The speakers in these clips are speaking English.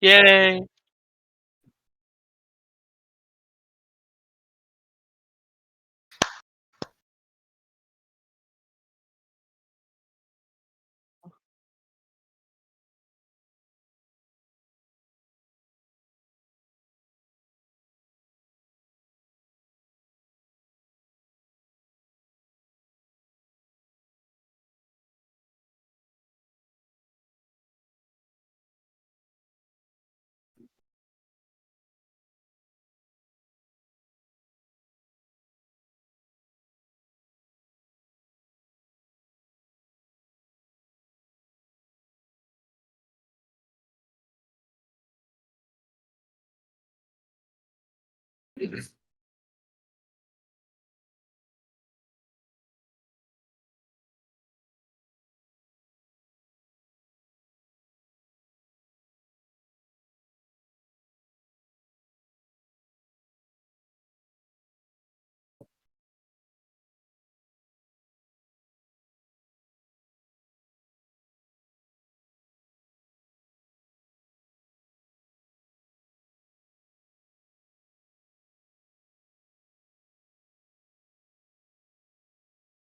Yay!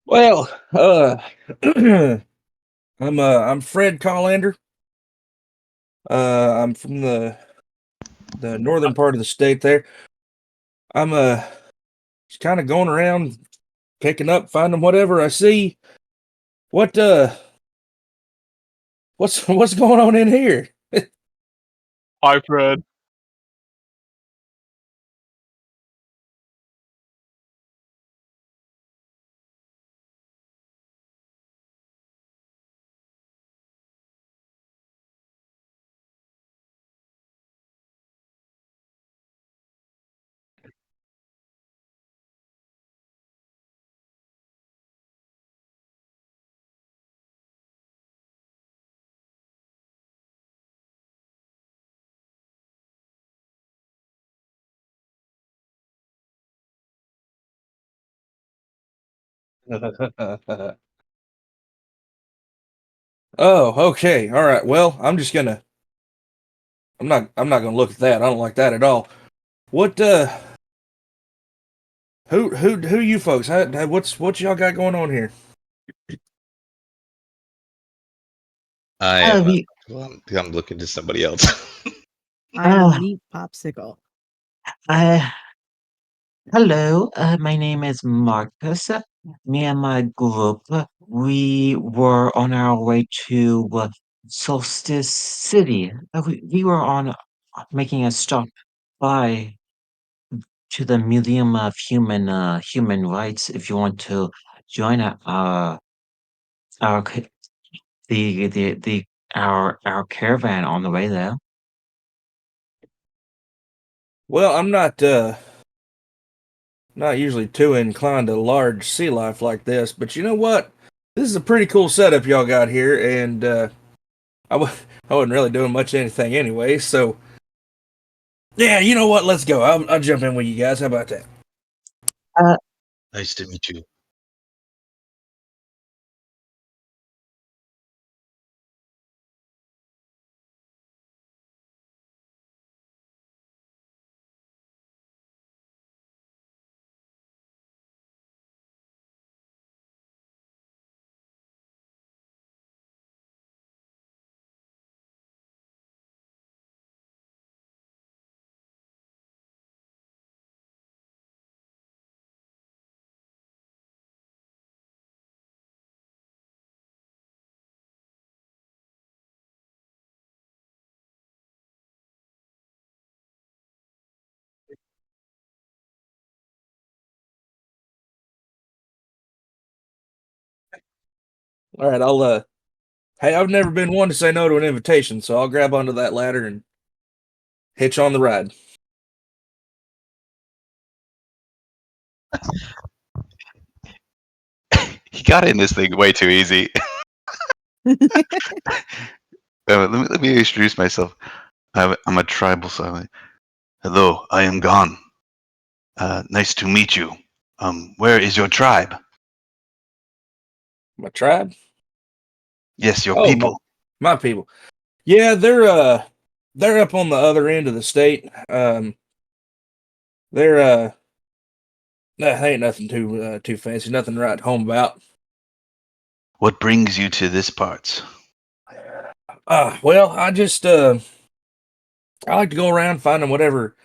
Well, I'm Fred Collander. I'm from the northern part of the state there. I'm just kind of going around picking up, finding whatever I see. What what's going on in here? Hi, Fred. Oh, okay. All right. Well, I'm not gonna look at that. I don't like that at all. What who you folks? What y'all got going on here? I Uh, am. we, I'm looking to somebody else. uh, I'm Meat Popsicle. uh, hello. My name is Marcus. Me and my group, we were on our way to Solstice City. We were on making a stop by to the Museum of Human Rights. If you want to join our c- the our caravan on the way there. Well, I'm not usually too inclined to large sea life like this, but you know what? This is a pretty cool setup y'all got here, and I wasn't really doing much anything anyway, so yeah, you know what? Let's go. I'll jump in with you guys. How about that? Nice to meet you. All right, I'll. Hey, I've never been one to say no to an invitation, so I'll grab onto that ladder and hitch on the ride. He got in this thing way too easy. Let me introduce myself. I'm a tribal silent. Hello, I am Gone. Nice to meet you. Where is your tribe? My tribe? Yes, your Oh, people. My people. Yeah, they're up on the other end of the state. They're nah, ain't nothing too fancy, nothing to write home about. What brings you to this parts? Well, I like to go around finding whatever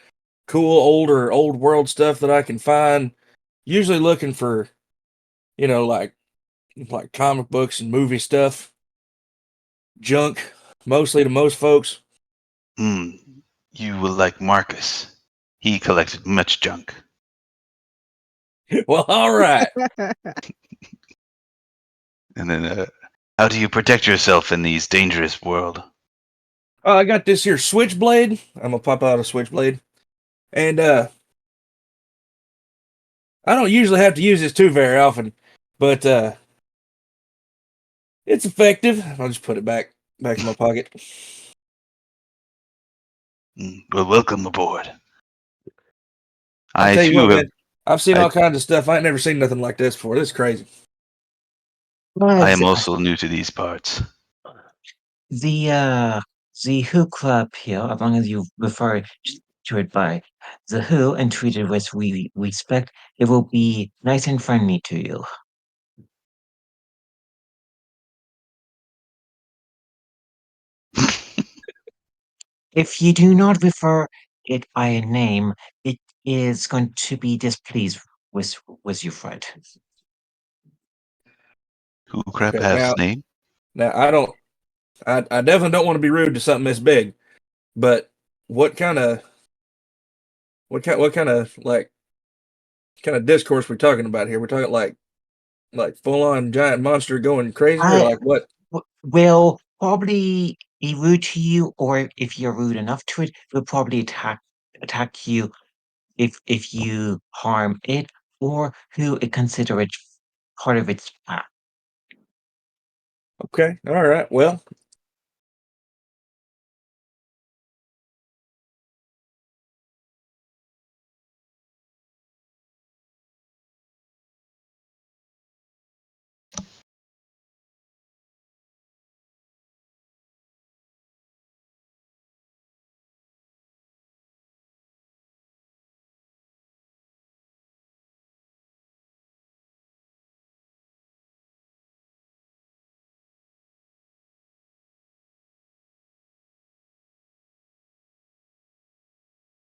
cool old world stuff that I can find. Usually looking for, like comic books and movie stuff, junk, mostly to most folks. Hmm. You will like Marcus. He collected much junk. Well, all right. And then, how do you protect yourself in these dangerous world? I got this here switchblade. I'm gonna pop out a switchblade, and I don't usually have to use this too very often, but it's effective. I'll just put it back in my pocket. Well, welcome aboard. I'll I tell you too what, have. man. I've seen I, all kinds of stuff. I ain't never seen nothing like this before. This is crazy. I Was am also new to these parts. the the Who Club here, as long as you refer to it by the Who and treat it with respect, it will be nice and friendly to you. If you do not refer it by a name, it is going to be displeased with you, Fred. Who crap Okay, has name? now I don't. I definitely don't want to be rude to something this big, but what kind of what kind of discourse we talking about here? We're talking like full on giant monster going crazy, or I like what? will probably be rude to you, or if you're rude enough to it, will probably attack you if you harm it, or who it consider it part of its path. Okay, all right. Well,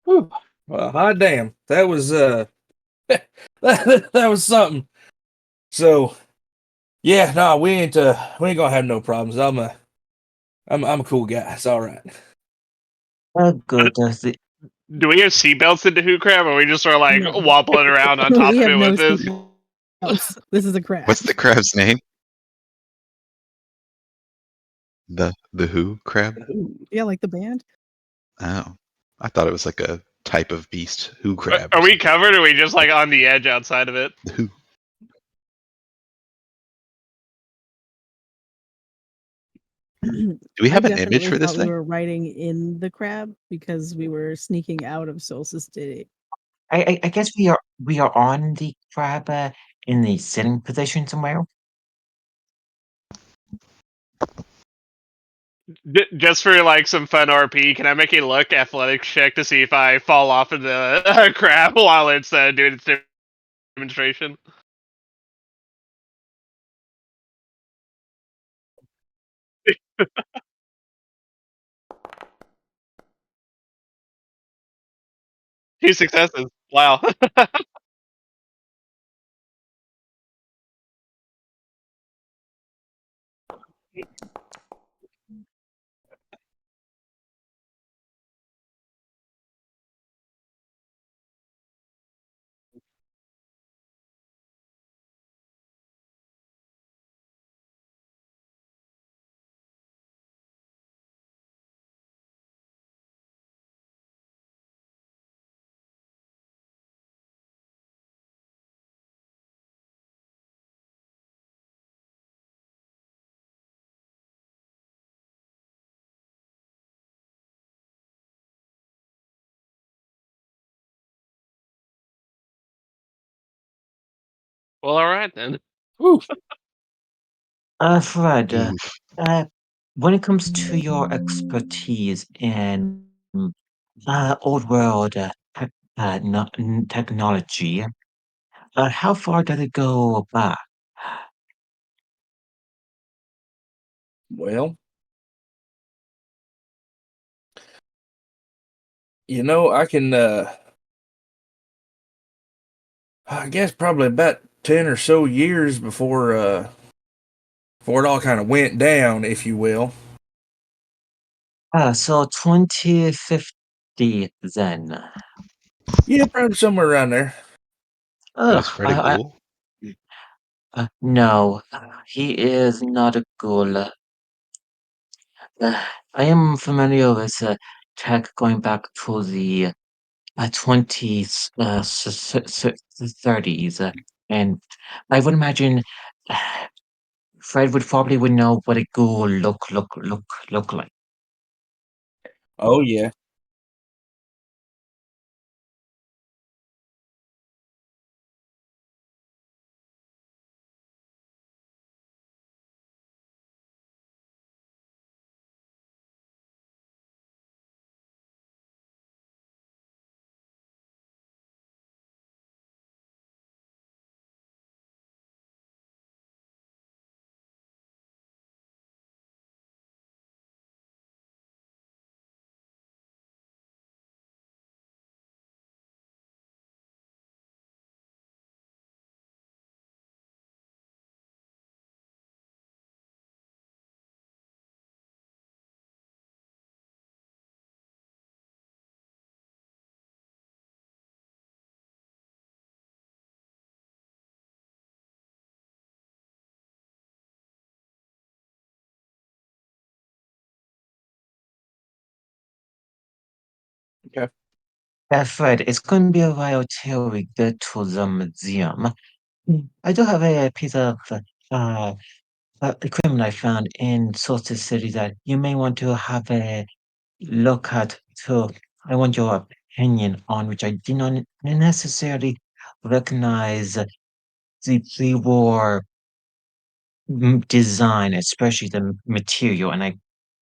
whew, well, hot damn, that was that was something. So yeah, no, we ain't gonna have no problems. I'm a cool guy. It's all right. Oh, good. Do we have seatbelts into Who Crab, or are we just sort of like No. wobbling around on top We of have it no with this? seatbelts. This is a crab. What's the crab's name? The who crab? Yeah, like the band. Oh, I thought it was like a type of beast. Who crab? Are we covered, or are we just like on the edge outside of it? The who? Do we have I an image definitely for this thought we thing? were riding in the crab because we were sneaking out of Solstice City. I guess we are on the crab in the sitting position somewhere. Just for like some fun RP, can I make a luck athletics check to see if I fall off of the crab while it's doing its demonstration? Two successes. Wow. Well, all right then. Whew. Fred, Oof. uh, when it comes to your expertise in old world technology, how far did it go back? Well, I can I guess probably about 10 or so years before it all kind of went down, if you will. So 2050 then. Yeah, probably somewhere around there. Was Ugh, Fred a ghoul? no, he is not a ghoul. I am familiar with tech going back to the 20s, 30s, and I would imagine Fred would know what a ghoul look like. Oh yeah. Okay. Fred, it's going to be a while till we get to the museum. I do have a piece of uh, equipment I found in Solstice City that you may want to have a look at too. I want your opinion on which I did not necessarily recognize the pre-war design, especially the material, and I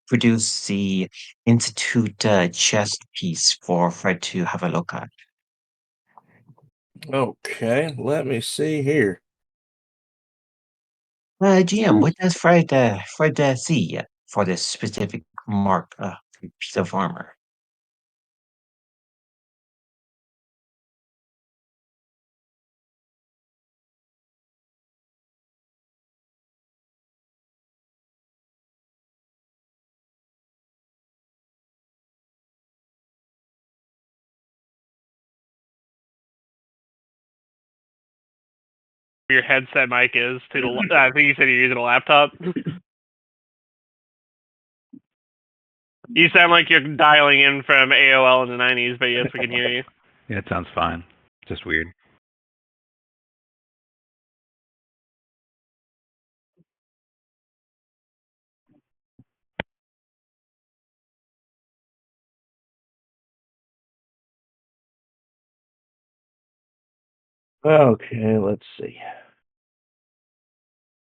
produced the Institute chest piece for Fred to have a look at. Okay, let me see here. GM, what does Fred see for this specific mark piece of armor? Your headset mic is to the. I think you said you're using a laptop. You sound like you're dialing in from AOL in the '90s, but yes, we can hear you. Yeah, it sounds fine. Just weird. Okay, let's see.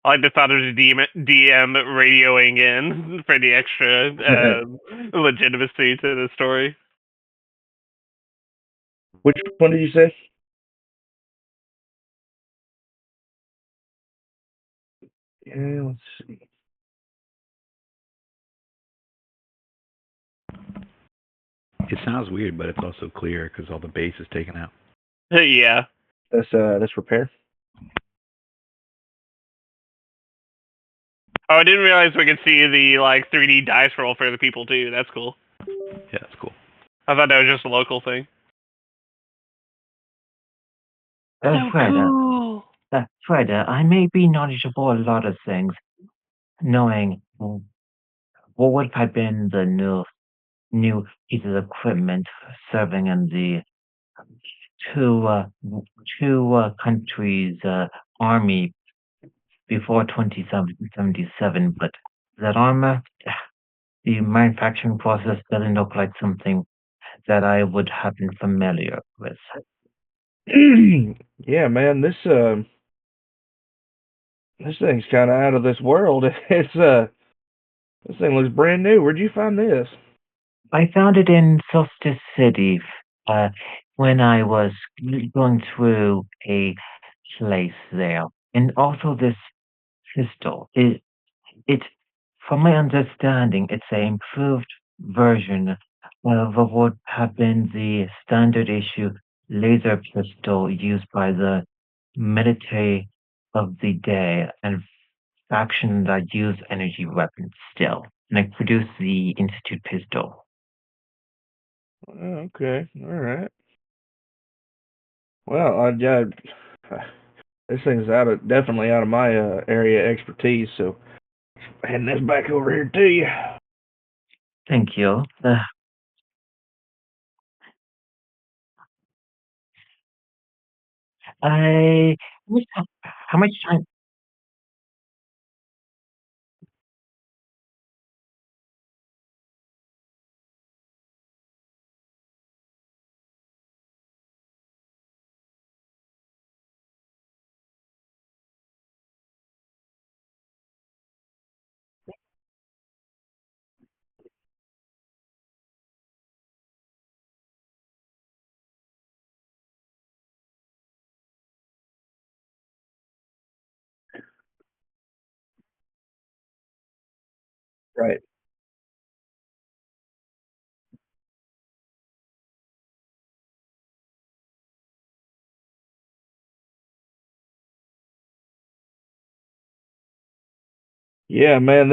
I like the thought of the DM radioing in for the extra legitimacy to the story. Which one did you say? Yeah, let's see. It sounds weird, but it's also clear because all the bass is taken out. Yeah. That's repair. Oh, I didn't realize we could see the 3D dice roll for the people too. That's cool. Yeah, that's cool. I thought that was just a local thing. So Fred, cool. Fred, I may be knowledgeable a lot of things, knowing what would have been the new pieces of equipment serving in the two countries' army before 2077, but that armor, the manufacturing process doesn't look like something that I would have been familiar with. Yeah, man, this thing's kind of out of this world. It's This thing looks brand new. Where'd you find this? I found it in Solstice City, uh, when I was going through a place there. And also this pistol. It, from my understanding, it's an improved version of what would have been the standard issue laser pistol used by the military of the day and factions that use energy weapons still. And I produced the Institute pistol. Oh, okay, all right. Well, this thing's definitely out of my area of expertise. So handing this back over here to you. Thank you. I how much time? Right. Yeah, man.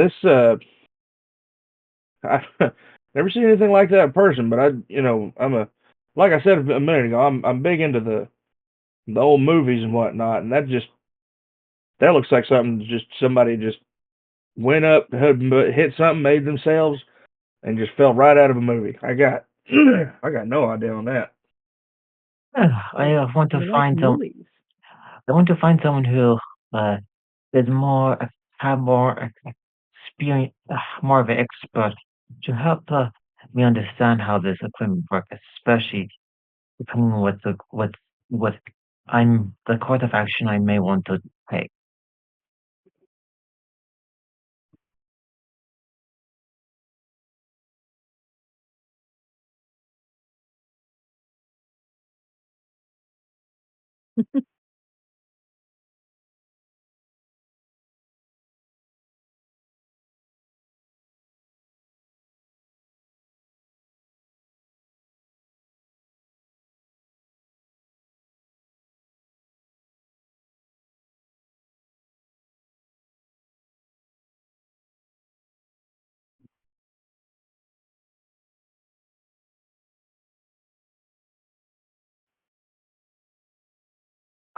I've never seen anything like that in person. But like I said a minute ago, I'm big into the old movies and whatnot, and that looks like something just somebody just went up, hit something, made themselves, and just fell right out of a movie. I got no idea on that. I want to I like find some. movies. I want to find someone who uh, is more have more experience, more of an expert to help me understand how this equipment works, especially depending on what I'm the course of action I may want to take.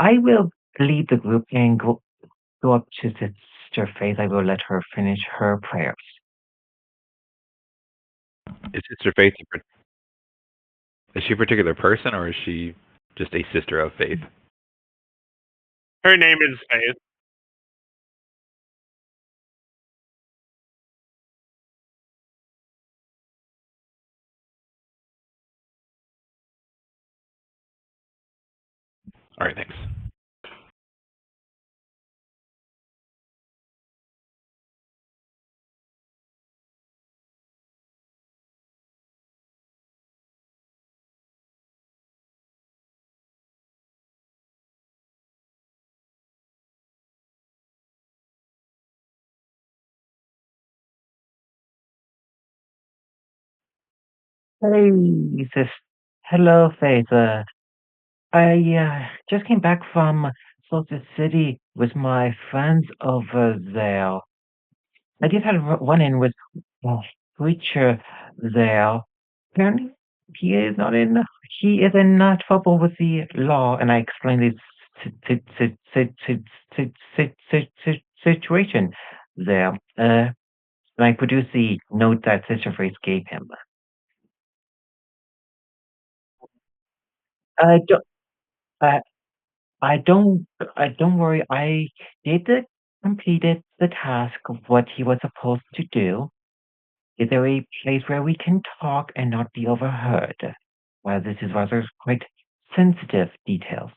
I will lead the group and go up to Sister Faith. I will let her finish her prayers. Is Sister Faith is she a particular person or is she just a sister of faith? Her name is Faith. All right, thanks. Hey, sis. Hello, Faith. I just came back from Solstice City with my friends over there. I just had a run-in with a preacher there. Apparently, he is not in. He is in trouble with the law, and I explained the situation there. And I produced the note that Sister Phrase gave him. I don't. I, I don't. I don't worry. I did completed the task of what he was supposed to do. Is there a place where we can talk and not be overheard? Well, this is rather quite sensitive details.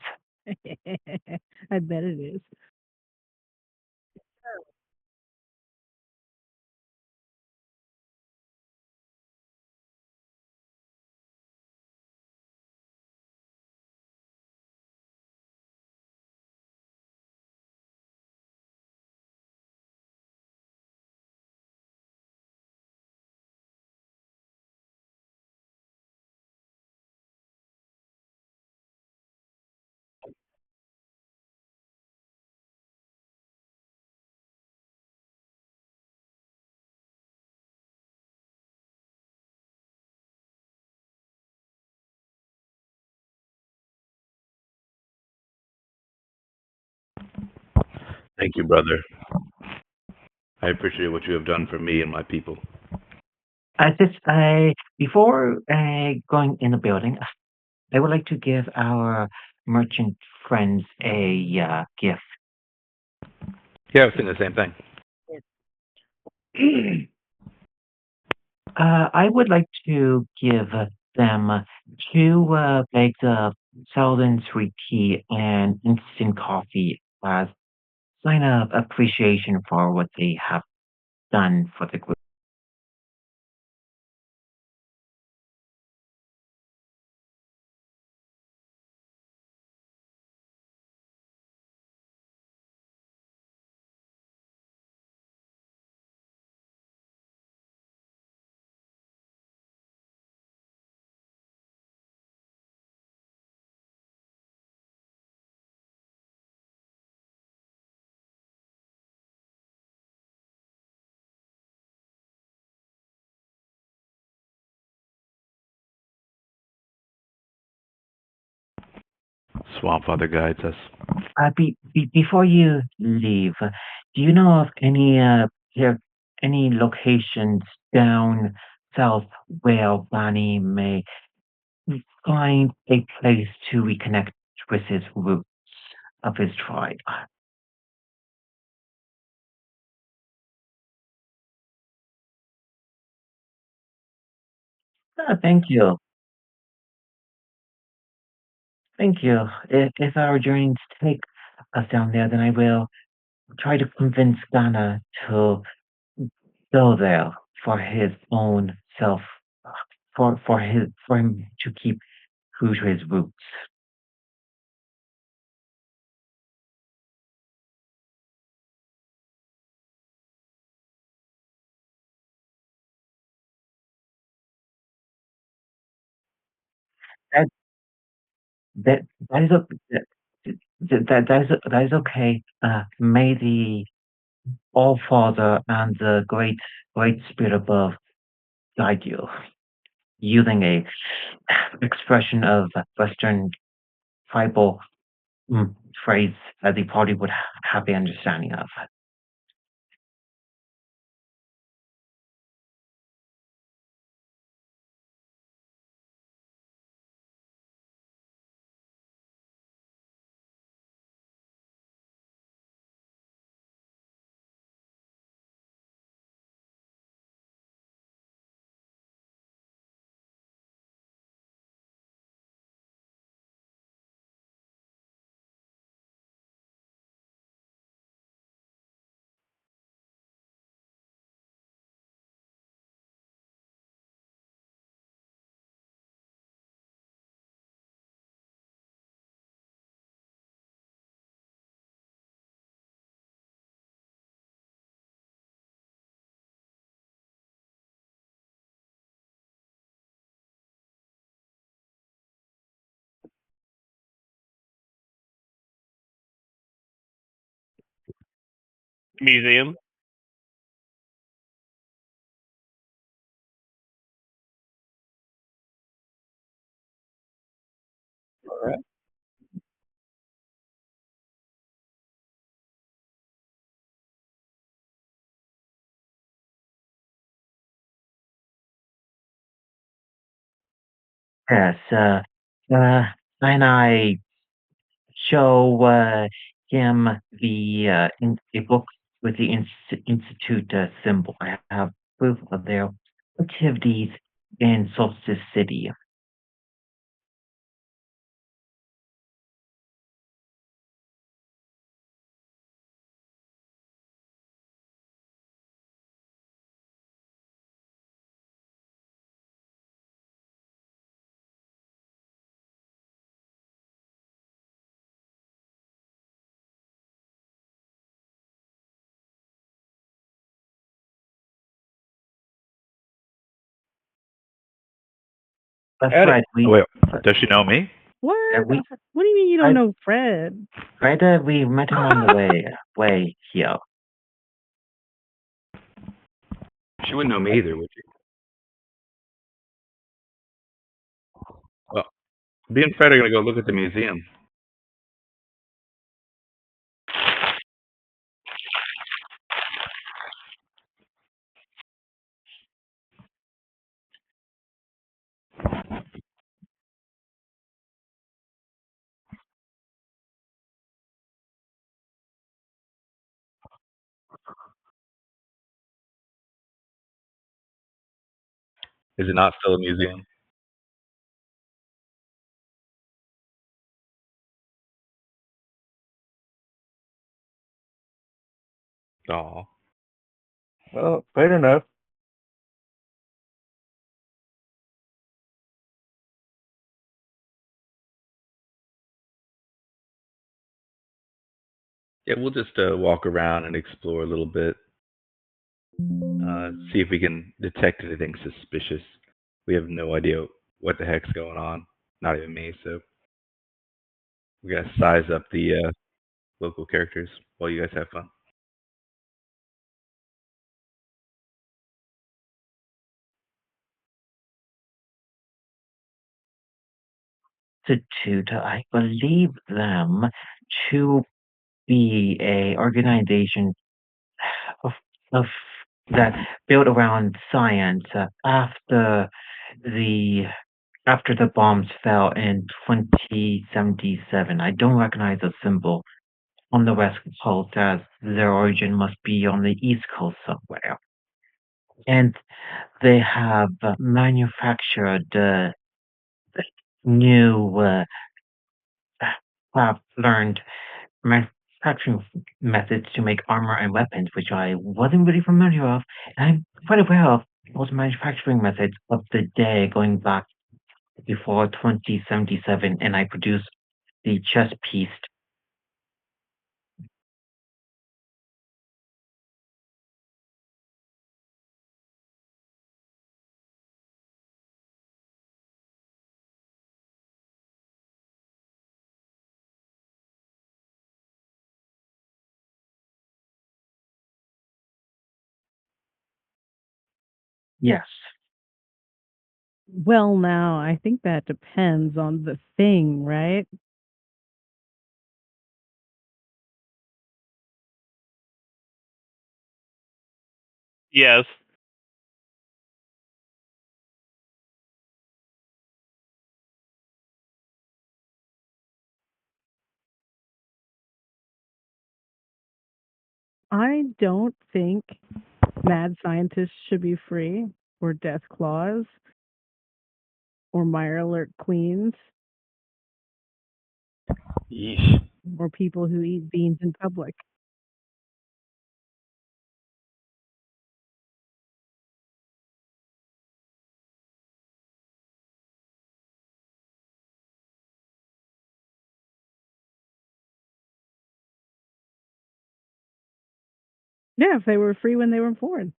I bet it is. Thank you, brother. I appreciate what you have done for me and my people. Before going in the building, I would like to give our merchant friends a gift. Yeah, I was thinking the same thing. I would like to give them two bags of Southern sweet tea and instant coffee as sign of appreciation for what they have done for the group. Swamp Father guides us. Before you leave, do you know of any locations down south where Bonnie may find a place to reconnect with his roots of his tribe? Thank you. Thank you. If our journeys take us down there, then I will try to convince Ghana to go there for his own self, for him to keep true to his roots. That that that is that is okay. May the All Father and the Great Spirit above guide you, using a expression of Western tribal mm, phrase that the party would have the understanding of. Museum. Yes, and I show him a book with the institute symbol. I have proof of their activities in Solstice City. But Addie. Fred, Oh, wait, does she know me? What? we What do you mean you don't I- know Fred? we met him on the way here. She wouldn't know me either, would she? Well, me and Fred are gonna go look at the museum. Is it not still a museum? Oh. Well, fair enough. Yeah, we'll just walk around and explore a little bit. See if we can detect anything suspicious. We have no idea what the heck's going on. Not even me, so we gotta size up the local characters while you guys have fun. Institute, I believe them to be a organization of, of that built around science the after the bombs fell in 2077. I don't recognize the symbol on the West Coast as their origin must be on the East Coast somewhere. And they have manufactured new, have learned manufacturing methods to make armor and weapons, which I wasn't really familiar of. And I'm quite aware of those manufacturing methods of the day going back before 2077, and I produced the chess piece. Yes. Well, now, I think that depends on the thing, right? Yes. I don't think mad scientists should be free, or death claws, or Meyer alert queens, Yeesh. or people who eat beans in public. Yeah, if they were free when they were born.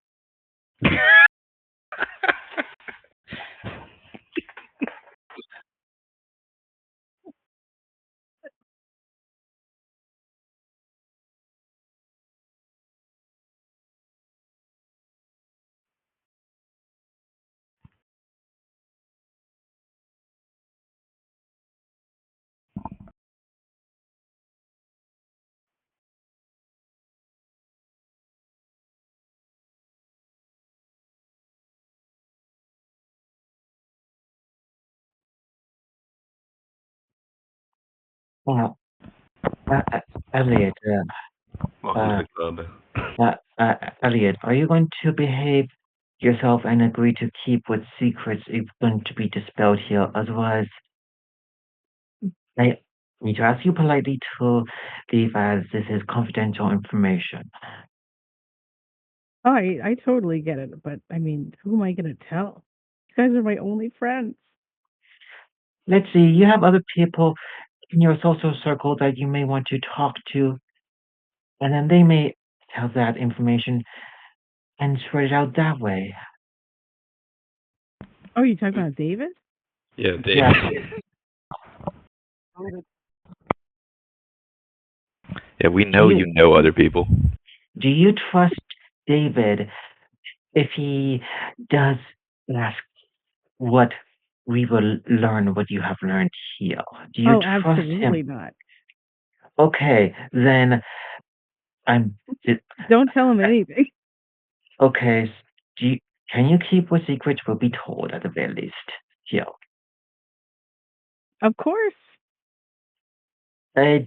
Well, Elliot, Welcome to the club. Elliot, are you going to behave yourself and agree to keep what secrets is going to be dispelled here? Otherwise, I need to ask you politely to leave as this is confidential information. Oh, I totally get it, but I mean, who am I going to tell? You guys are my only friends. Let's see, you have other people in your social circle that you may want to talk to, and then they may tell that information and spread it out that way. Oh, you talking about David? Yeah, Dave. Yeah. Yeah, we know You- you know other people. Do you trust David if he does ask what we will learn, what you have learned here? Do you Oh, trust absolutely him? not. Okay, then I'm. Don't tell him anything. Okay, do you, can you keep what secrets will be told at the very least? Here. Of course. Uh,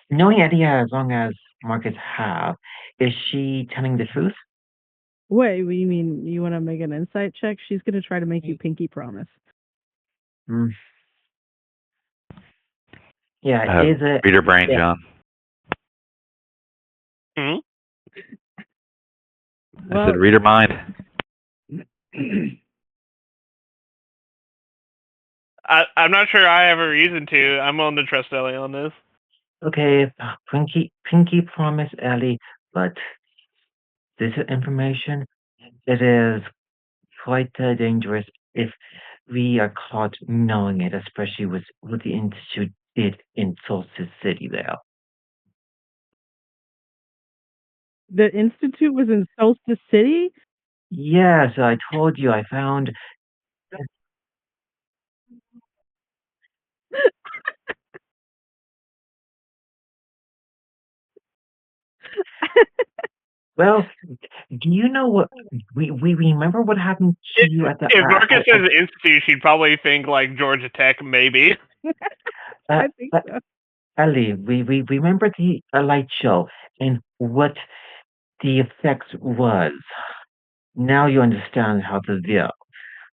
no idea as long as Marcus have. Is she telling the truth? Wait, you mean you want to make an insight check? She's going to try to make you pinky promise. Mm. Yeah, is it? Read her brain, Yeah. John. Hmm? I said, read her mind. I'm not sure I have a reason to. I'm willing to trust Ellie on this. Okay, pinky promise, Ellie, but this information, it is quite dangerous if we are caught knowing it, especially with what the Institute did in Solstice City there. The Institute was in Solstice City? Yes, I told you I found. Well, do you know what we remember what happened to you at the If Marcus says Institute, she'd probably think like Georgia Tech, maybe. I think so. Ellie, we remember the light show and what the effects was. Now you understand how severe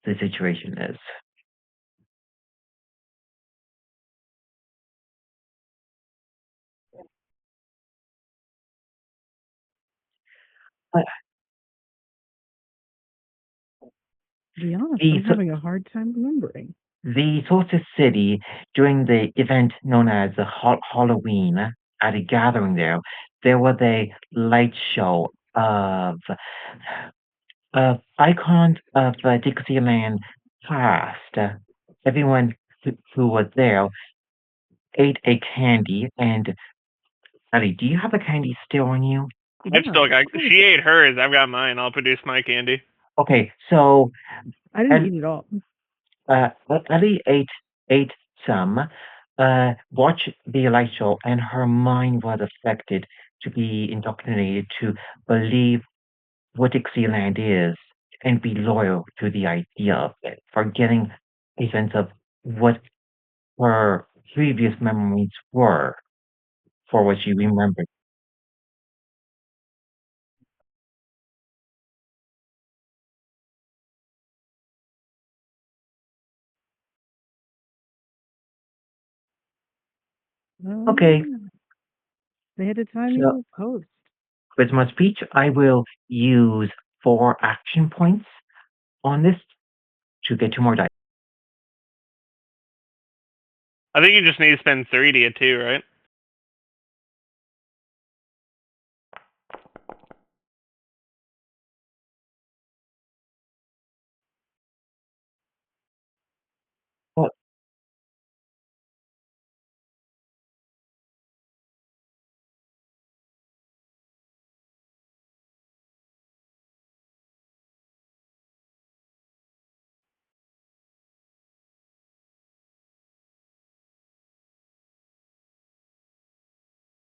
the situation is. Uh, To be honest, the I'm having a hard time remembering. The Solstice City, during the event known as the Halloween, at a gathering there was a light show of icons of Dixieland past. Everyone who was there ate a candy, and Ellie, do you have the candy still on you? I've Yeah, still got. of course. She ate hers. I've got mine. I'll produce my candy. Okay, so I didn't eat it all. Ellie ate some, watched the light show, and her mind was affected to be indoctrinated to believe what Dixieland is and be loyal to the idea of it, forgetting a sense of what her previous memories were for what she remembered. Okay, They had to time so you post. with my speech, I will use 4 action points on this to get 2 more dice. I think you just need to spend 3 to get 2, right?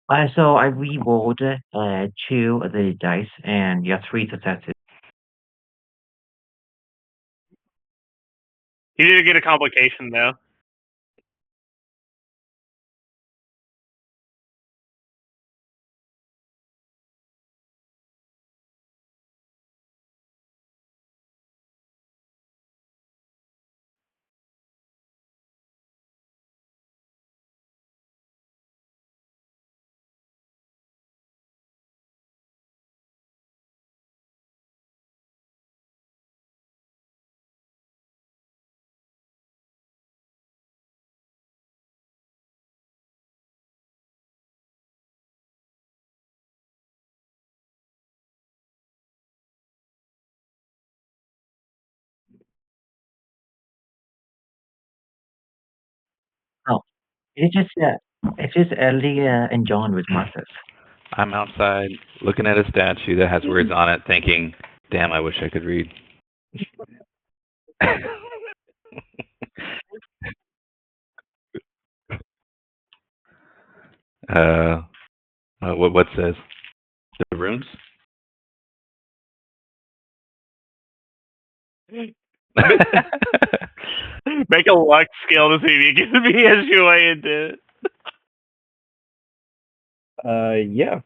Well, so I re-rolled 2 of the dice and you have 3 successes. You need to get a complication though. Oh, it's just Ellie and John with Marcus. I'm outside looking at a statue that has words on it, thinking, damn, I wish I could read. What says? The runes? Make a luck skill to see if you can be as you way into it. Yeah.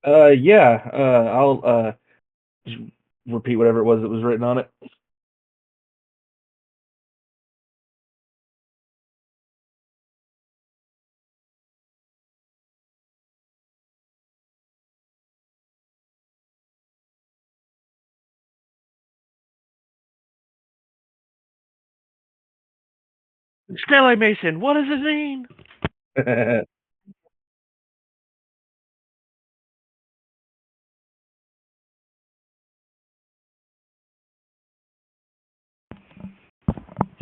Yeah. I'll just repeat whatever it was that was written on it. Stanley Mason, what does it mean? You're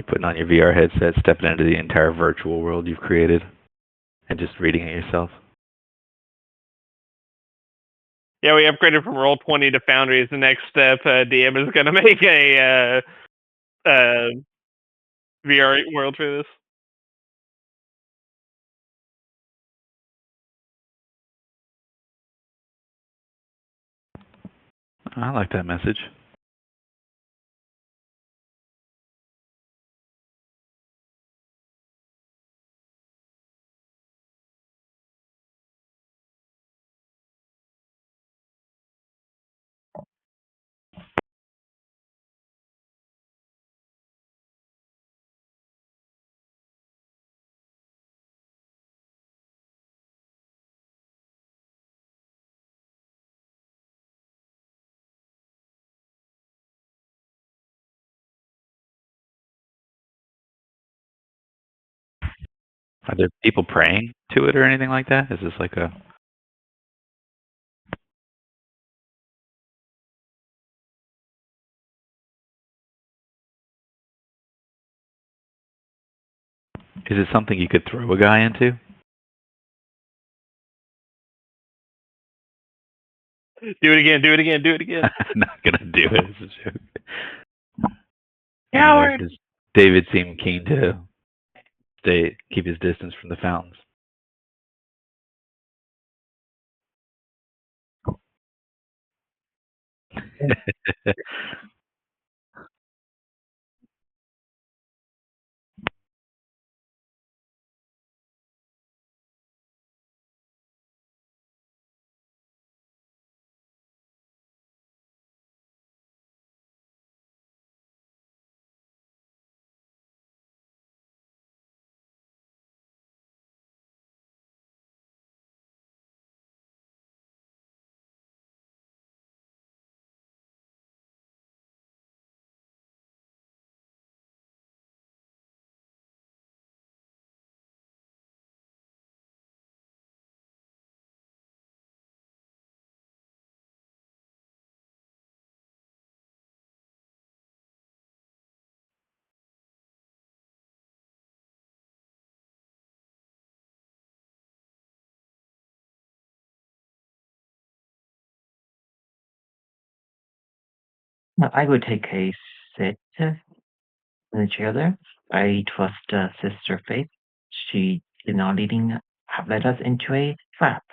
putting on your VR headset, stepping into the entire virtual world you've created, and just reading it yourself. Yeah, we upgraded from Roll20 to Foundry as the next step. DM is going to make a VR world for this. I like that message. Are there people praying to it or anything like that? Is this like a... Is it something you could throw a guy into? Do it again, do it again, do it again. I'm not gonna do it. It's a joke. Coward! Does David seem keen to keep his distance from the fountains? I would take a sit in the chair there. I trust Sister Faith. She did not leading have led us into a trap.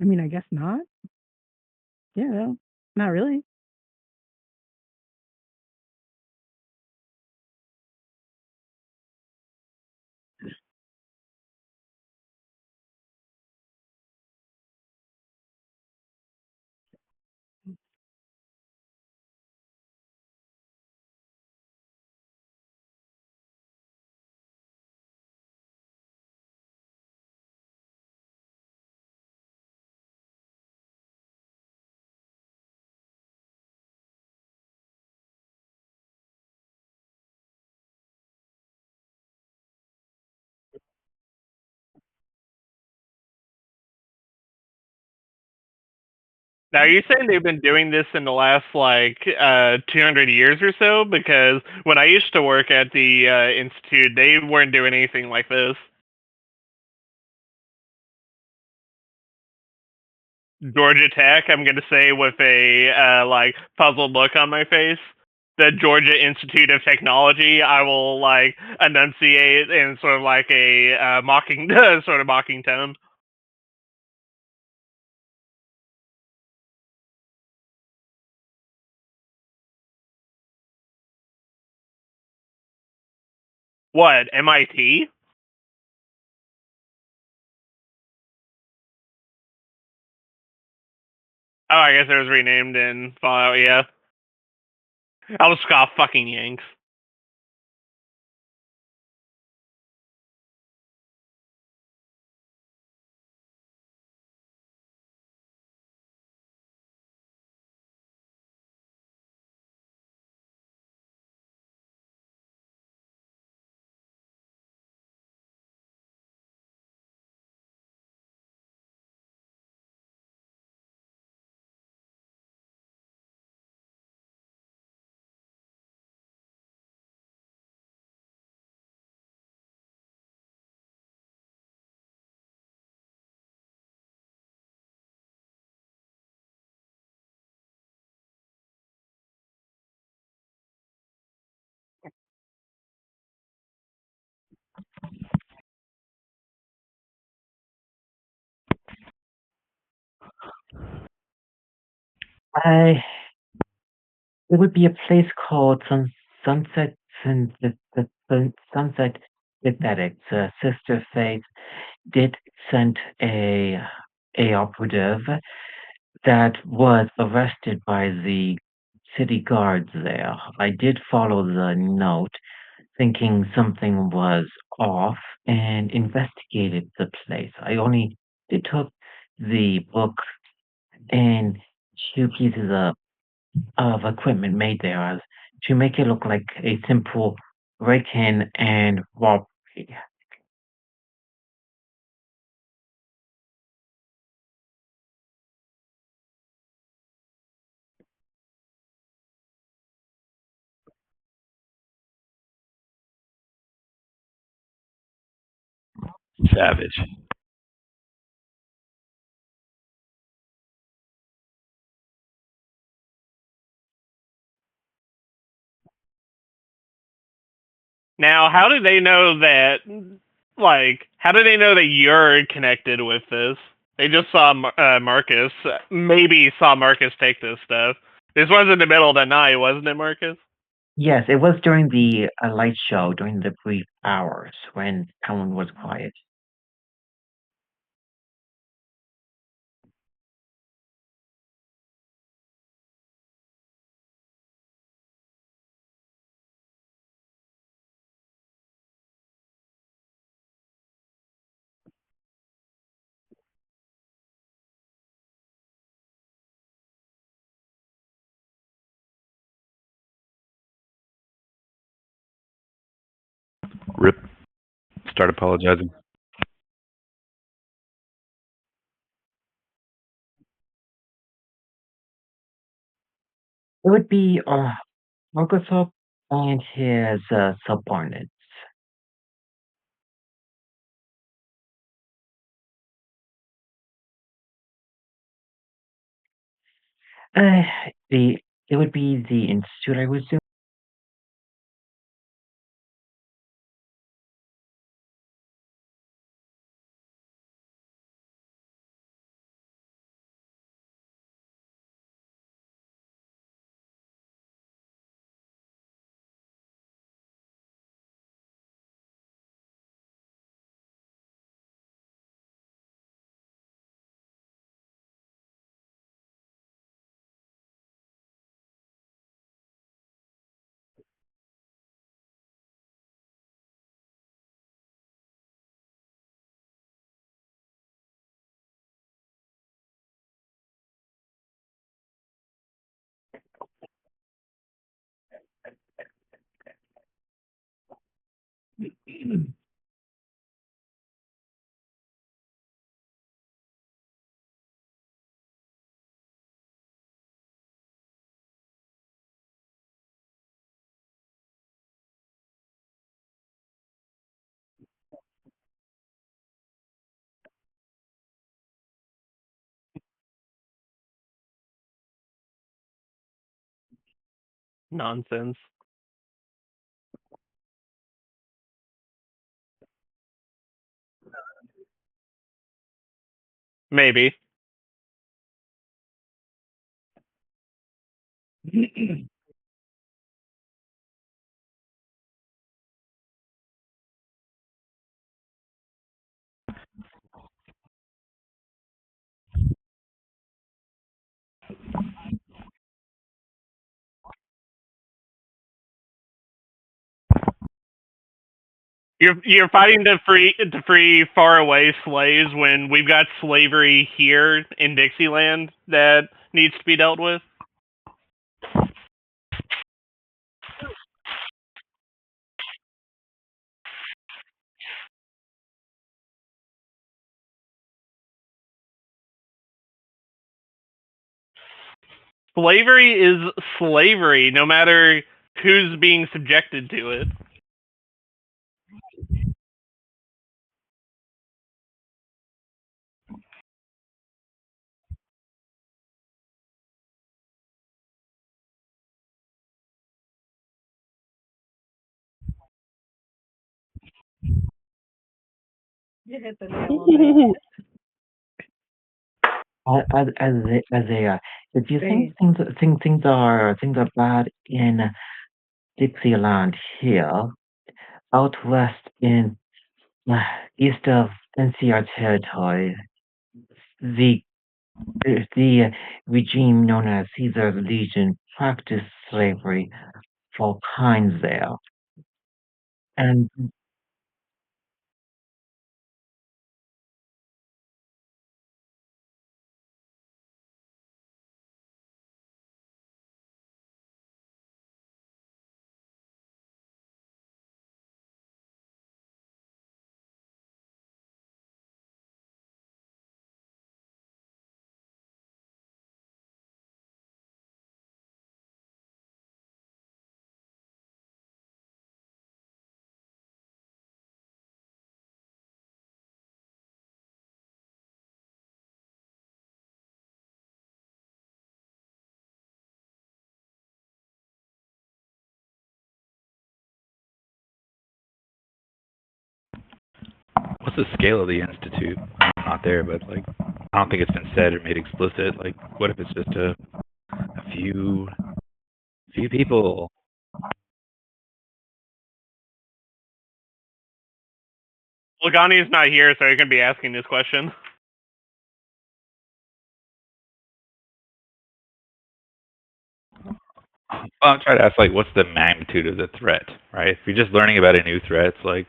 I mean, I guess not. Yeah, no, not really. Now, are you saying they've been doing this in the last 200 years or so? Because when I used to work at the institute, they weren't doing anything like this. Georgia Tech, I'm gonna say with a puzzled look on my face. The Georgia Institute of Technology, I will enunciate in sort of like a mocking sort of mocking tone. What, MIT? Oh, I guess it was renamed in Fallout, yeah. I'll scoff fucking Yanks. I It would be a place called Sunset Sunset Synthetics. Sister Faith did send a operative that was arrested by the city guards there. I did follow the note, thinking something was off, and investigated the place. I only did took the book and two pieces of equipment made there to make it look like a simple break-in and robbery. Savage. Now, how do they know that? How do they know that you're connected with this? They just saw Marcus. Maybe saw Marcus take this stuff. This was in the middle of the night, wasn't it, Marcus? Yes, it was during the light show, during the brief hours when everyone was quiet. Rip. Start apologizing. It would be Microsoft and his subordinates. Uh, the it would be the institute, I would assume. Nonsense. Maybe. You're fighting to free faraway slaves when we've got slavery here in Dixieland that needs to be dealt with. Slavery is slavery, no matter who's being subjected to it. You hit the nail on As they are. If you think things are bad in Dixieland here, out west in east of NCR territory, the the regime known as Caesar's Legion practiced slavery for kinds there. And What's the scale of the institute? I'm not there, but like, I don't think it's been said or made explicit. Like, what if it's just a few people? Lagani's not here, so he can be asking this question. Well, I'm trying to ask, like, what's the magnitude of the threat, right? If you're just learning about a new threat, it's like,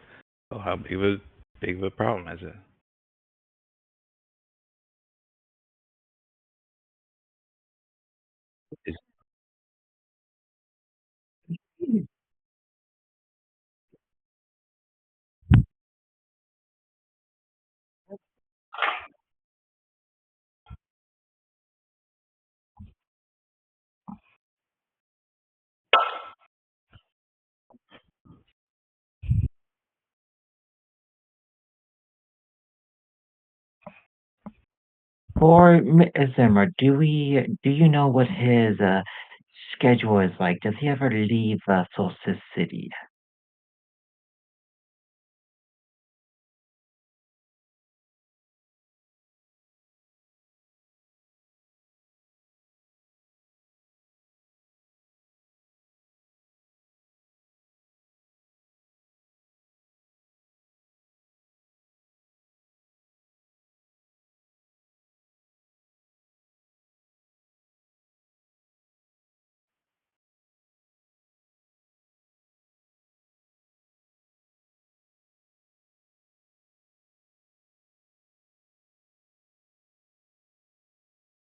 oh, how big of a problem is it? Is for Zimmer, do you know what his schedule is like? Does he ever leave Solstice City?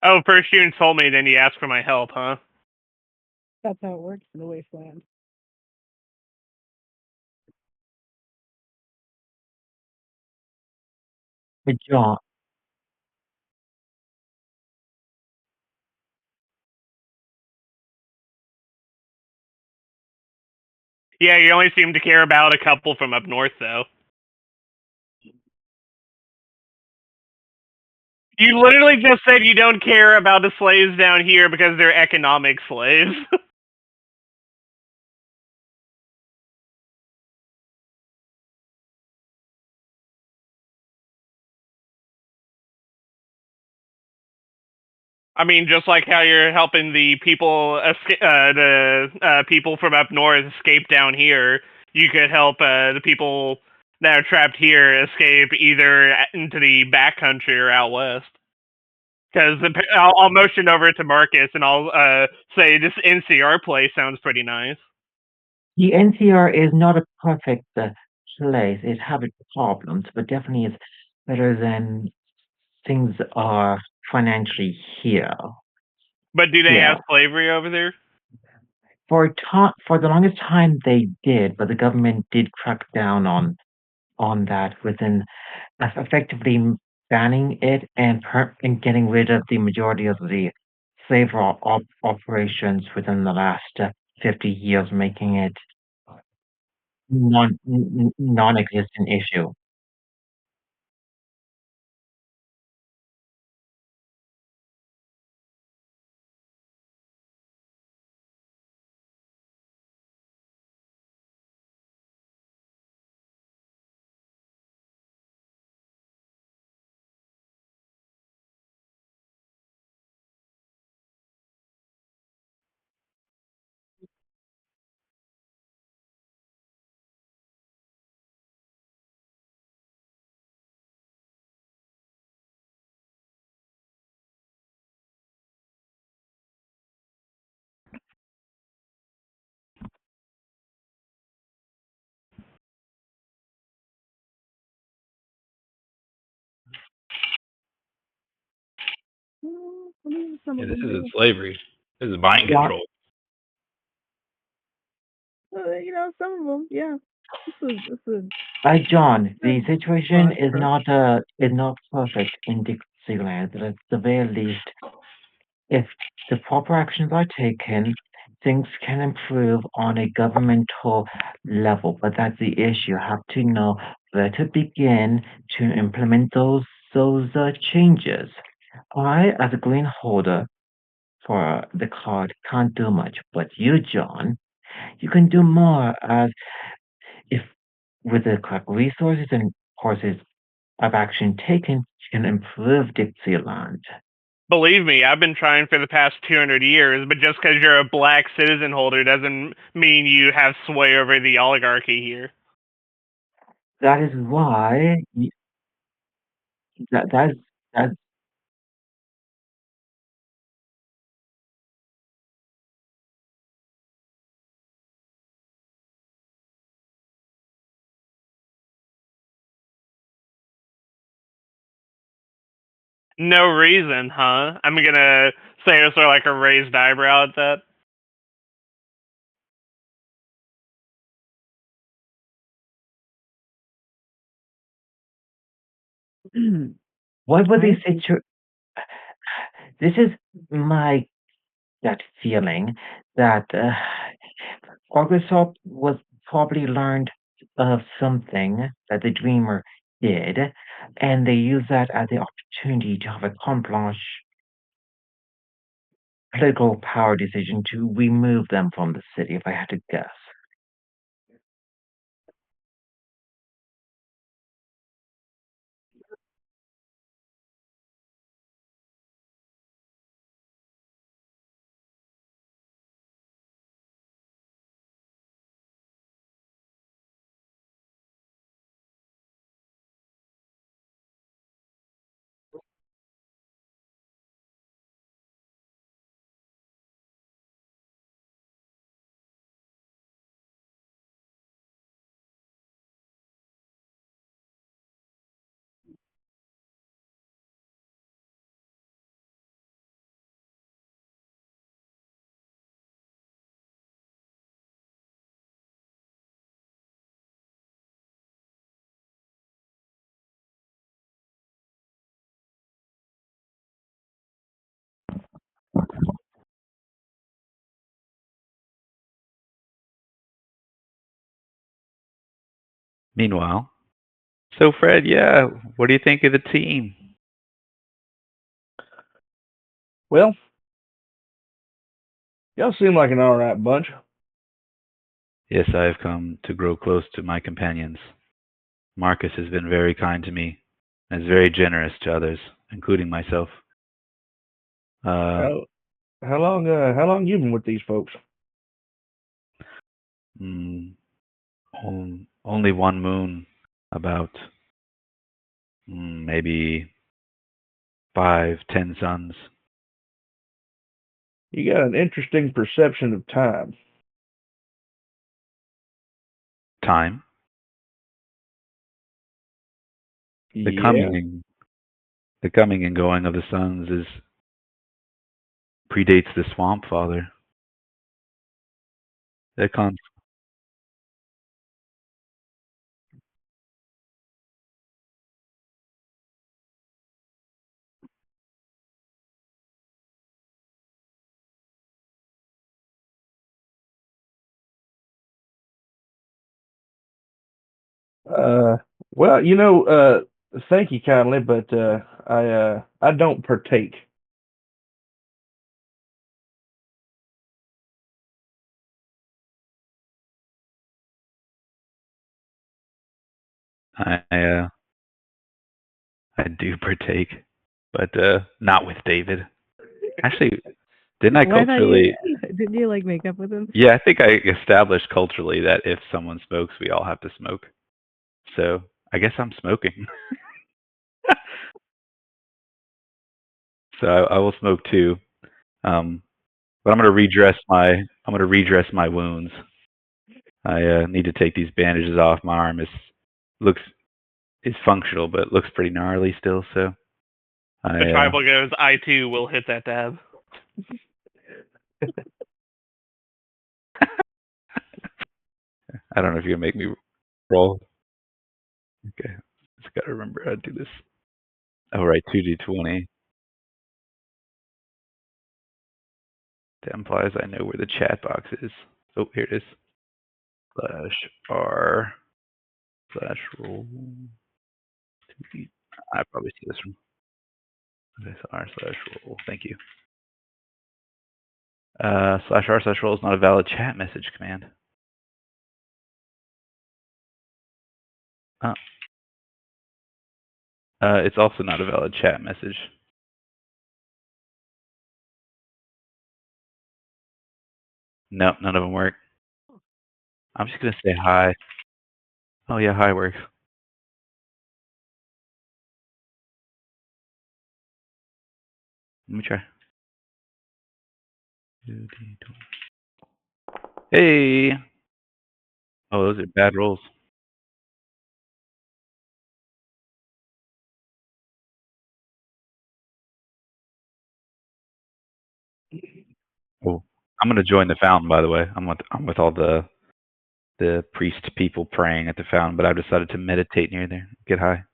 Oh, first you insult me, then you ask for my help, huh? That's how it works in the wasteland. But John, Yeah, you only seem to care about a couple from up north, though. You literally just said you don't care about the slaves down here because they're economic slaves. I mean, just like how you're helping the people, people from up north escape down here, you could help the people that are trapped here escape either into the backcountry or out west. Because I'll motion over to Marcus and I'll say this NCR place sounds pretty nice. The NCR is not a perfect place. It has its problems, but definitely is better than things are financially here. But do they Yeah. have slavery over there? For the longest time they did, but the government did crack down on that within effectively banning it and getting rid of the majority of the slavery operations within the last 50 years, making it non-existent issue. I mean, some Yeah, of this them isn't do. slavery. This is mind Yeah, control. Some of them, yeah. This is John, a the situation broad brush. is not perfect in Dixieland, but at the very least, if the proper actions are taken, things can improve on a governmental level. But that's the issue. You have to know where to begin to implement those changes. I, as a green holder for the card, can't do much. But you, John, you can do more. As if with the correct resources and courses of action taken, you can improve Dixieland. Believe me, I've been trying for the past 200 years, but just because you're a black citizen holder doesn't mean you have sway over the oligarchy here. That is why that that's No reason, huh? I'm gonna say it's sort of like a raised eyebrow at that. what would I they say to this is my gut feeling that Augustop was probably learned of something that the dreamer did, and they use that as the opportunity to have a carte blanche political power decision to remove them from the city, if I had to guess. Meanwhile, so Fred, yeah, what do you think of the team? Well, y'all seem like an all right bunch. Yes, I have come to grow close to my companions. Marcus has been very kind to me and is very generous to others, including myself. How, how long you been with these folks? Only one moon, about maybe 5, 10 suns. You got an interesting perception of time. Time. The Yeah. coming and going of the suns predates the swamp, Father. The con Well, thank you kindly, but I don't partake. I do partake, but not with David. Actually, didn't I Why not you? culturally? Didn't you like make up with him? Yeah, I think I established culturally that if someone smokes, we all have to smoke. So I guess I'm smoking. So I will smoke too. But I'm gonna redress my wounds. I need to take these bandages off. My arm is functional, but it looks pretty gnarly still. So The tribal goes, I too will hit that dab. I don't know if you're gonna make me roll. Okay, just gotta remember how to do this. All right, 2d20. That implies I know where the chat box is. Oh, here it is. /r/roll. I probably see this from. Okay, so r/roll. Thank you. /r/roll is not a valid chat message command. It's also not a valid chat message. Nope, none of them work. I'm just gonna say hi. Oh yeah, hi works. Let me try. Hey. Oh, those are bad rolls. Oh, I'm gonna join the fountain. By the way, I'm with all the priest people praying at the fountain, but I've decided to meditate near there. Get high.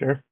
Sure.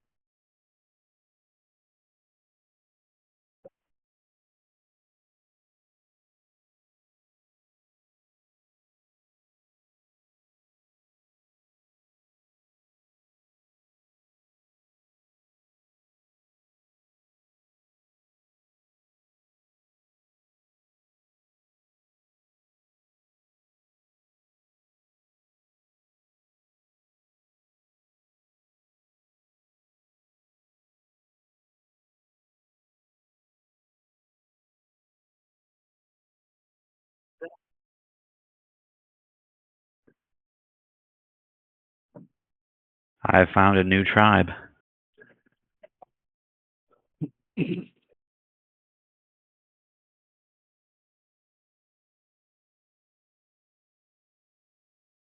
I found a new tribe.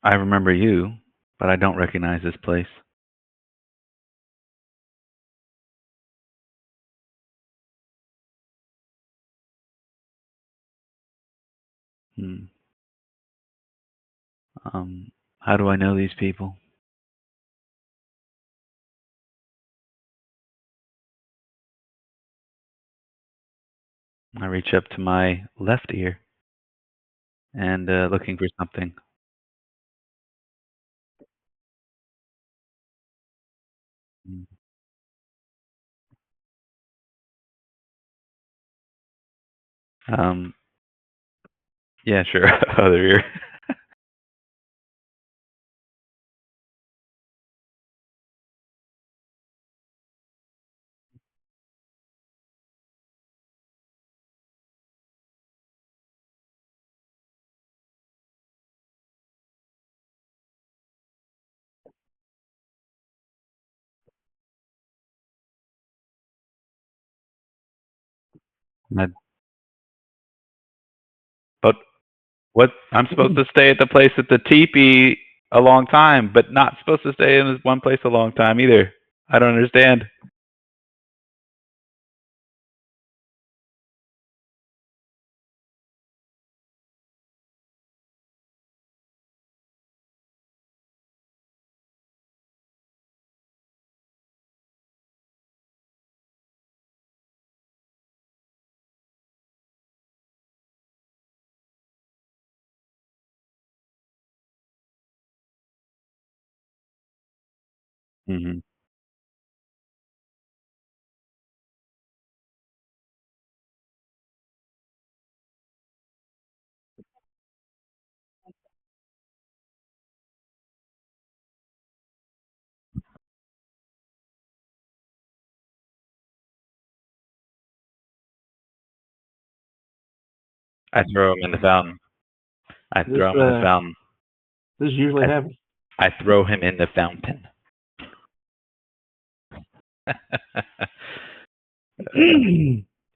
I remember you, but I don't recognize this place. Hmm. How do I know these people? I reach up to my left ear and looking for something. Yeah, sure. Other ear. But what? I'm supposed to stay at the place at the teepee a long time, but not supposed to stay in this one place a long time either. I don't understand. Hmm. I throw him in the fountain. I throw him in the fountain. This usually happens. I throw him in the fountain.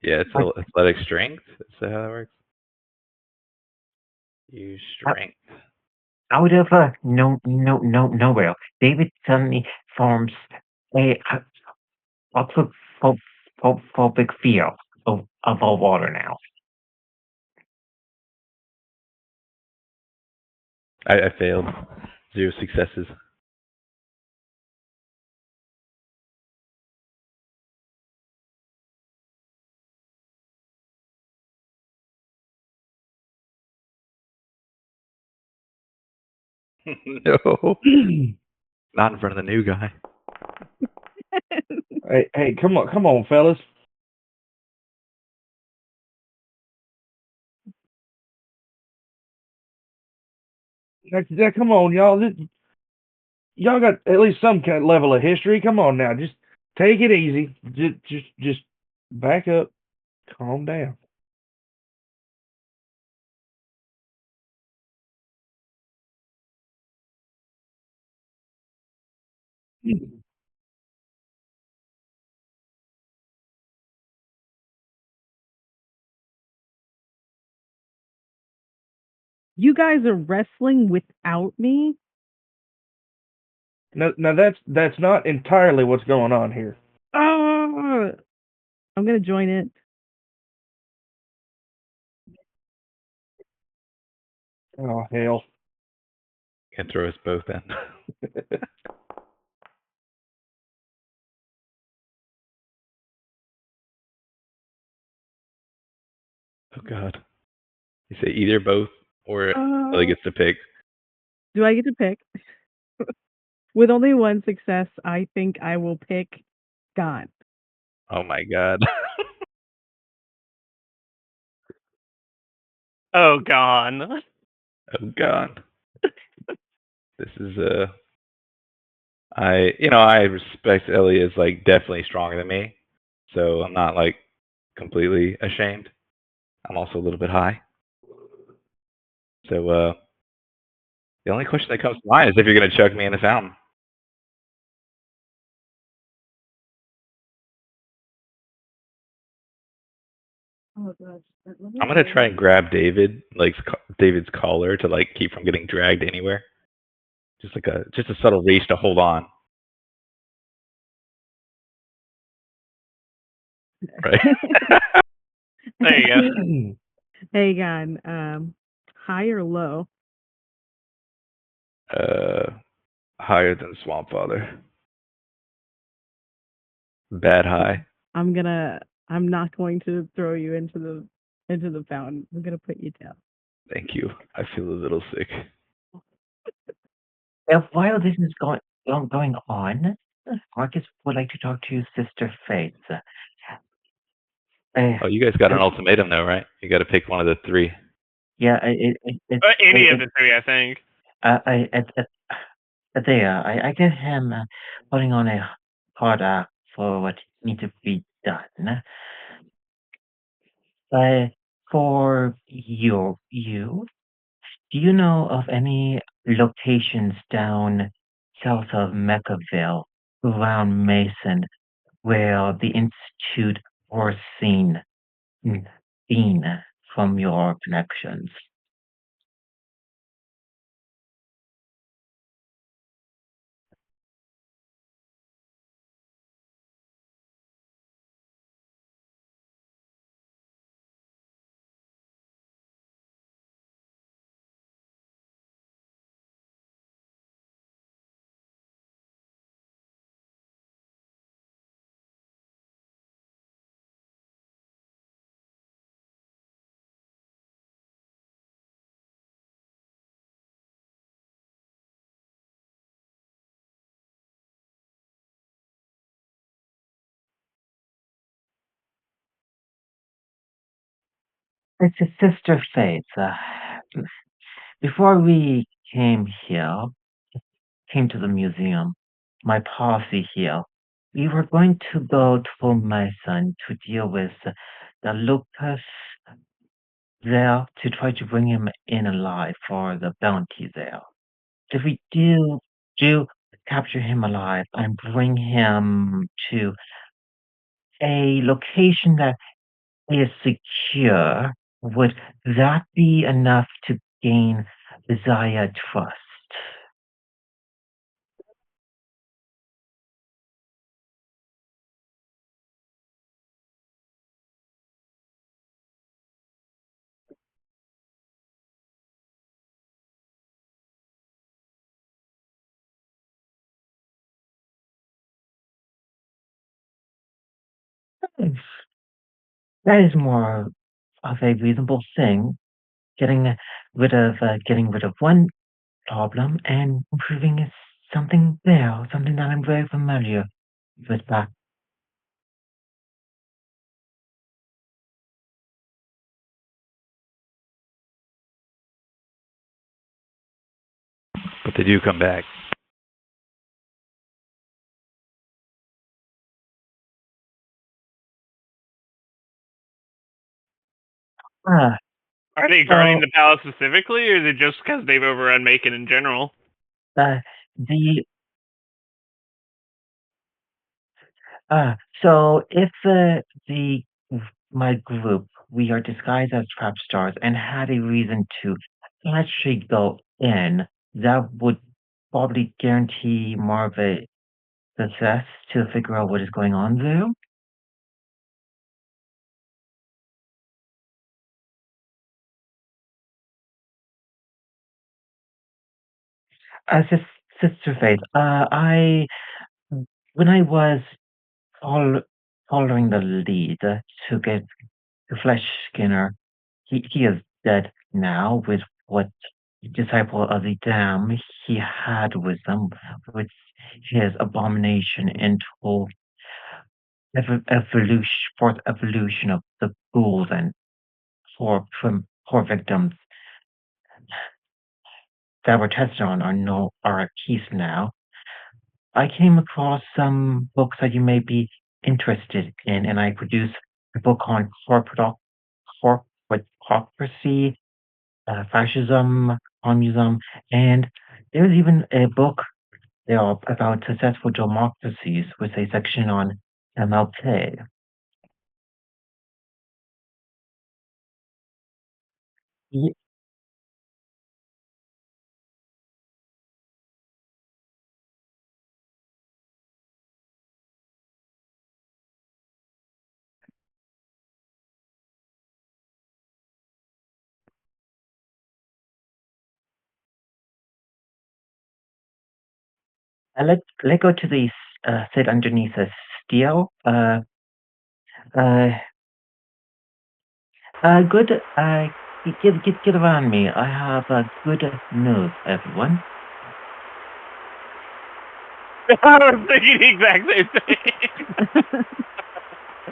Yeah, it's athletic strength. Is that how that works? Use strength. Out of nowhere, David suddenly forms a claustrophobic fear of all water now. I failed. 0 successes. No. Not in front of the new guy. Hey, come on, fellas. Come on, y'all. Y'all got at least some kind of level of history. Come on now, just take it easy. Just back up, calm down. You guys are wrestling without me? Now that's not entirely what's going on here. Oh, I'm gonna join it. Oh hell. Can throw us both in. Oh God. You say either both or Ellie gets to pick. Do I get to pick? With only one success, I think I will pick God. Oh my God. Oh, gone. Oh God. This is I respect Ellie is like definitely stronger than me, so I'm not like completely ashamed. I'm also a little bit high. So the only question that comes to mind is if you're gonna chuck me in the fountain. Oh gosh. I'm gonna try and grab David, like David's collar, to like keep from getting dragged anywhere. Just like a subtle reach to hold on. Right. There you go. Hey, God. High or low? Higher than Swamp Father. Bad high. I'm not going to throw you into the fountain. I'm gonna put you down. Thank you. I feel a little sick. While this is going on, Marcus would like to talk to Sister Faith. Oh, you guys got an uh, ultimatum though, right? You got to pick one of the three. yeah, Any of the three, I think. I get him putting on a hard act for what needs to be done. For do you know of any locations down south of Meckaville, around Mason, where the Institute was seen from your connections? It's a Sister Faith. Before we came to the museum, my posse here, we were going to go to my son to deal with the Lucas there to try to bring him in alive for the bounty there. If we do capture him alive and bring him to a location that is secure, would that be enough to gain Zaya trust? That is more of a reasonable thing. Getting rid of one problem and improving is something that I'm very familiar with. That But they do come back. uh, Are they guarding so the palace specifically, or is it just because they've overrun Macon in general? uh, the so if the my group we are disguised as trap stars and had a reason to actually go in, that would probably guarantee more of a success to figure out what is going on there. As a Sister Faith, I when I was fol- following the lead to get the Flesh Skinner, he is dead now with what disciple of the dam he had with them, with his abomination into fourth evolution of the ghouls and four victims that were tested on are at peace now. I came across some books that you may be interested in, and I produced a book on corporatocracy, fascism, communism, and there's even a book there about successful democracies with a section on MLK. Ye- let go to the sit underneath a steel. Good. Get around me. I have good news, everyone. I was thinking the exact same thing.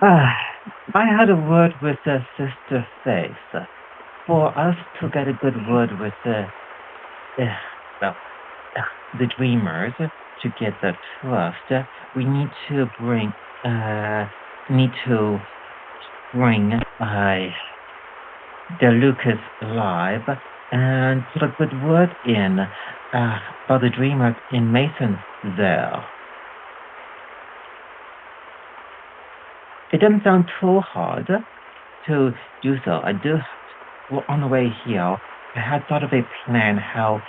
I had a word with Sister Faith. For us to get a good word with well, the Dreamers to get the trust, we need to bring the Lucas alive and put a good word in for the Dreamers in Mason there. It doesn't sound too hard to do so. Well, on the way here, I had thought of a plan how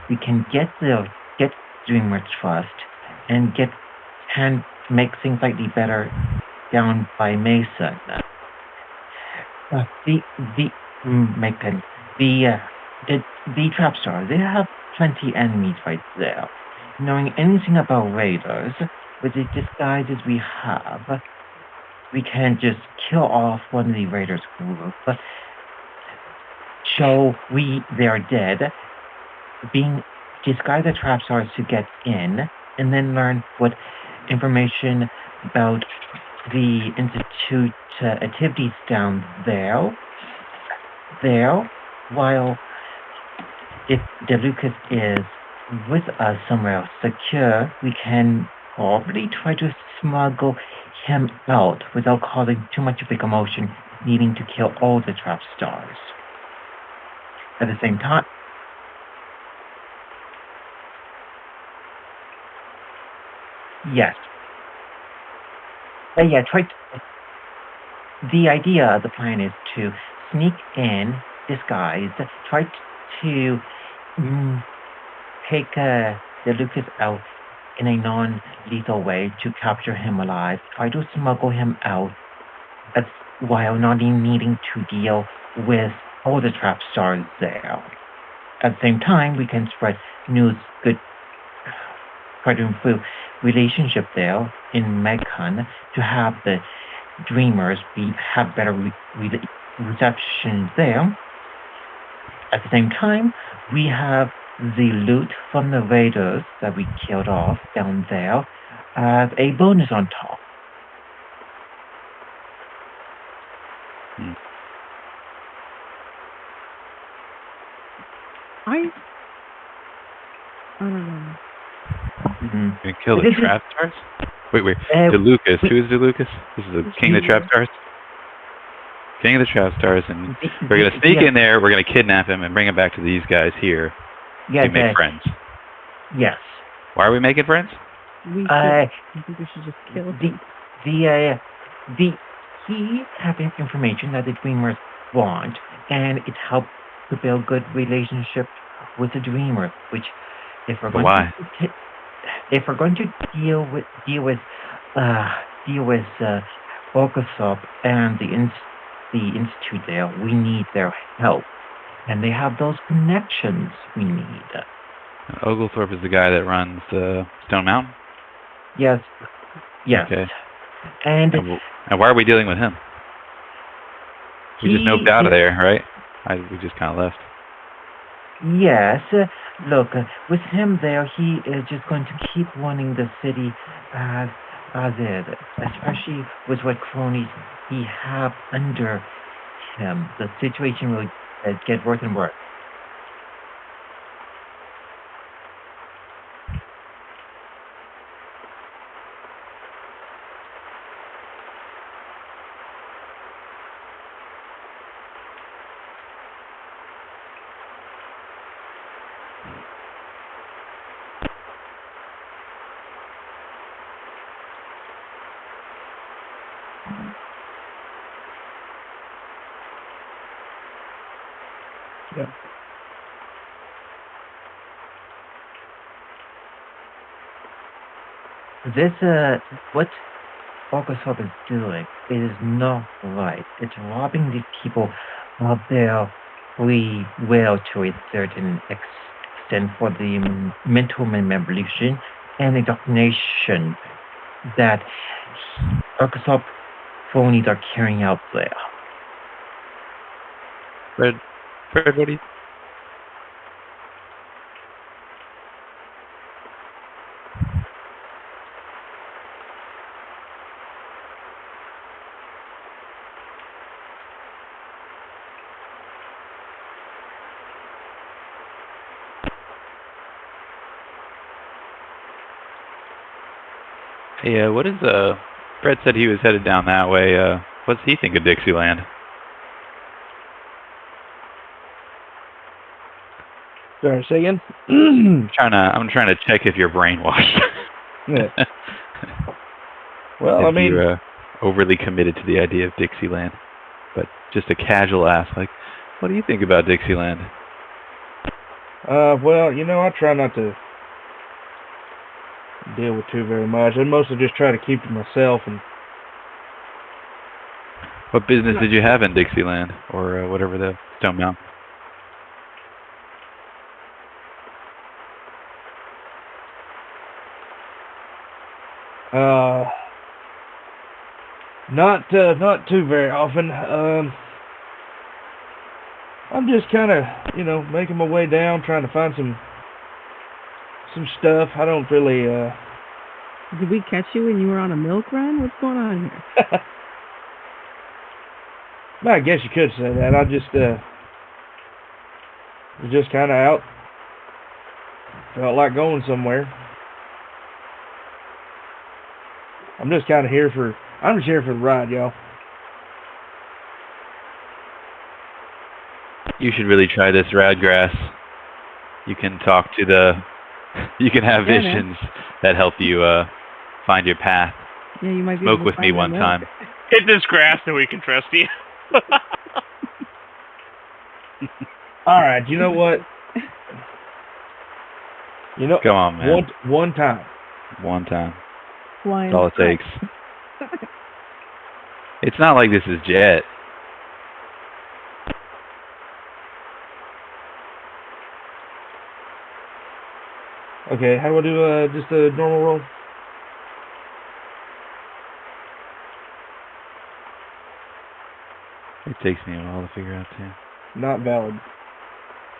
we can get Dreamer trust and make things slightly better down by Mason. The Macon, the trap star. They have plenty enemies right there. Knowing anything about raiders, with the disguises we have, we can just kill off one of the raiders group, show they're dead, being disguise the trap stars to get in, and then learn what information about the institute activities down there, while if the Lucas is with us somewhere secure, we can probably try to smuggle him out without causing too much of a commotion, needing to kill all the trap stars. At the same time, yes. The idea of the plan is to sneak in, disguised, try to take the Lucas out in a non-lethal way to capture him alive, try to smuggle him out while not needing to deal with all the trap stars there. At the same time, we can spread news, try to improve relationship there in Meghan to have the Dreamers have better reception there. At the same time, we have the loot from the raiders that we killed off down there as a bonus on top. I don't know. You can kill the trap stars? Wait. DeLucas. Who is DeLucas? This is the King of the Trap Stars? King of the Trap Stars, and we're going to sneak in there, we're going to kidnap him and bring him back to these guys here. Yes, to make friends. Yes. Why are we making friends? I think we should just kill him. He have information that the Dreamers want, and it helps to build good relationship with the Dreamers. Which, if we're going to deal with Orgothrop and the institute there, we need their help, and they have those connections we need. Oglethorpe is the guy that runs Stone Mountain? Yes. Okay. And why are we dealing with him? We just noped out of there, right? We just kind of left. Yes. Look, with him there, he is just going to keep running the city as is, especially with what cronies he have under him. The situation will get worse and worse. Yep. What Orgothrop is doing is not right. It's robbing these people of their free will to a certain extent for the mental revolution and indoctrination that Arkansas phonies are carrying out there. Fred, what do you? Hey, what is Fred said he was headed down that way. What's he think of Dixieland? Sorry, say again? I'm trying to check if you're brainwashed. Yeah. Well, if I mean, you're overly committed to the idea of Dixieland, but just a casual ask, like, what do you think about Dixieland? well, I try not to deal with too very much. I mostly just try to keep to myself. And What business did you have in Dixieland, or whatever the Stone Mountain? not too very often. I'm just kind of, making my way down, trying to find some stuff. I don't really. Did we catch you when you were on a milk run? What's going on here? I guess you could say that. I just was just kind of out. Felt like going somewhere. I'm just kind of here for. I'm just here for the ride, y'all. You should really try this radgrass. You can talk to you can have visions that help you find your path. Yeah, you might be Smoke able to with me find one that time. Hit this grass and we can trust you. All right, you know what? Come on, man. One time. One time. Flying That's all it takes. It's not like this is Jet. Okay, how do I do just a normal roll? It takes me a while to figure out too. Not valid.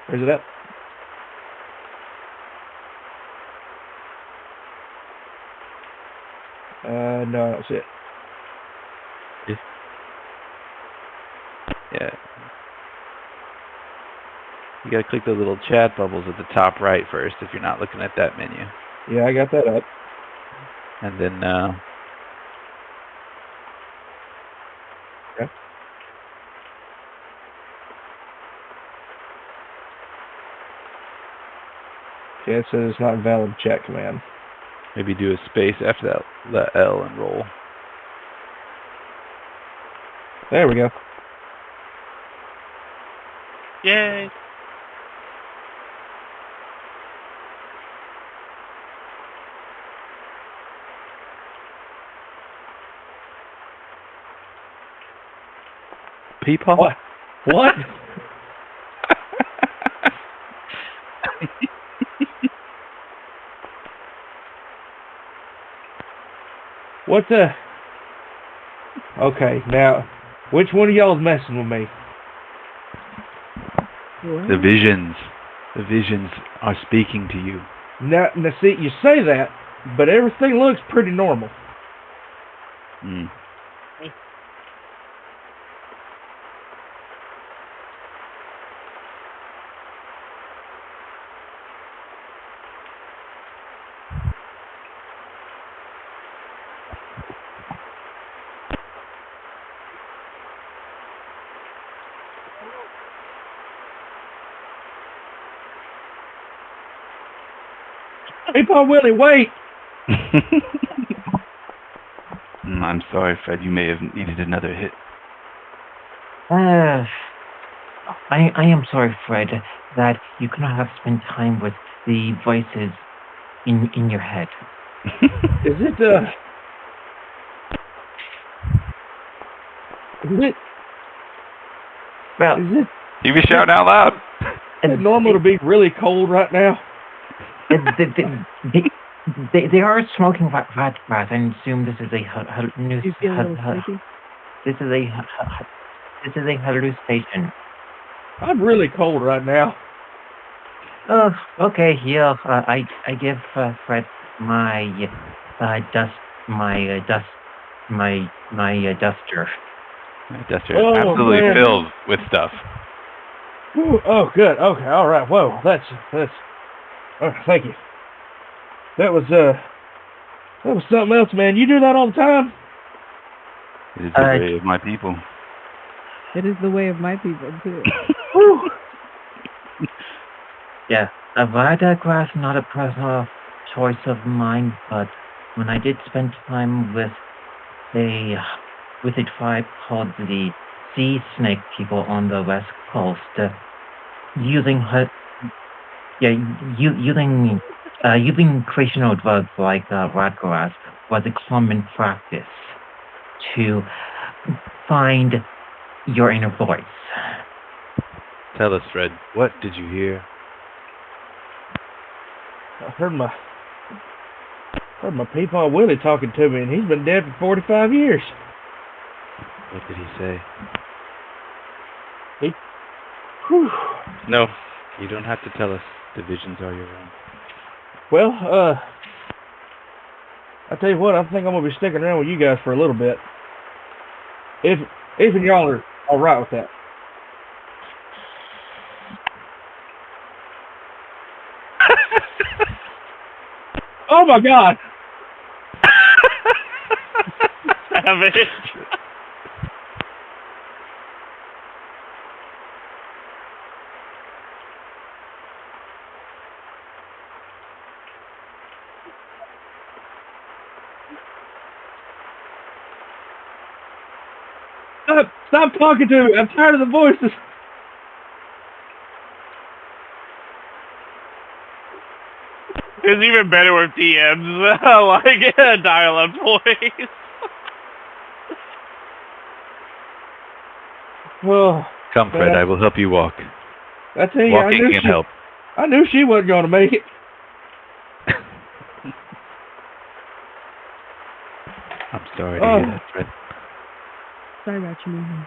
Where's it at? No, I don't see it. Yeah. You gotta click the little chat bubbles at the top right first if you're not looking at that menu. Yeah, I got that up. And then Okay. Okay, it says it's not valid chat command. maybe do a space after that L and roll. There we go. Yay. Peepaw? What? What? What the? Okay, now, which one of y'all is messing with me? What? The visions. The visions are speaking to you. Now, see, you say that, but everything looks pretty normal. Mm. Hey, Paul Willie, wait! I'm sorry, Fred. You may have needed another hit. I am sorry, Fred, that you cannot have spent time with the voices in your head. Is it, Well, is it You be shouting out loud. normal to be really cold right now? the They are smoking rat grass. I assume this is a Do you feel a little sleepy? this is a this is a hallucination. I'm really cold right now. Oh, okay. Yeah, I give Fred my dust my dust my duster. My duster is Oh, absolutely man. filled with stuff. Ooh, oh, good. Okay, all right. Whoa, that's. All right, thank you. That was something else, man. You do that all the time? It is the way of my people. It is the way of my people too. Whew. Yeah, I digress. Not a personal choice of mine, but when I did spend time a with a tribe called the Sea Snake people on the West Coast, using yeah, using recreational drugs like radgrass was a common practice to find your inner voice. Tell us, Fred, what did you hear? I heard my peepaw Willie talking to me, and he's been dead for 45 years. What did he say? Whew. No, you don't have to tell us. The visions are your own. Well, I tell you what, I think I'm gonna be sticking around with you guys for a little bit. If y'all are all right with that. Oh my God! Savage. Stop talking to me! I'm tired of the voices. It's even better with DMs, like dial-up voice. Oh, Come, Fred, I will help you walk. I tell you, Walking can help. I knew she wasn't gonna make it. I'm sorry to hear that, Fred. Sorry about you, Megan.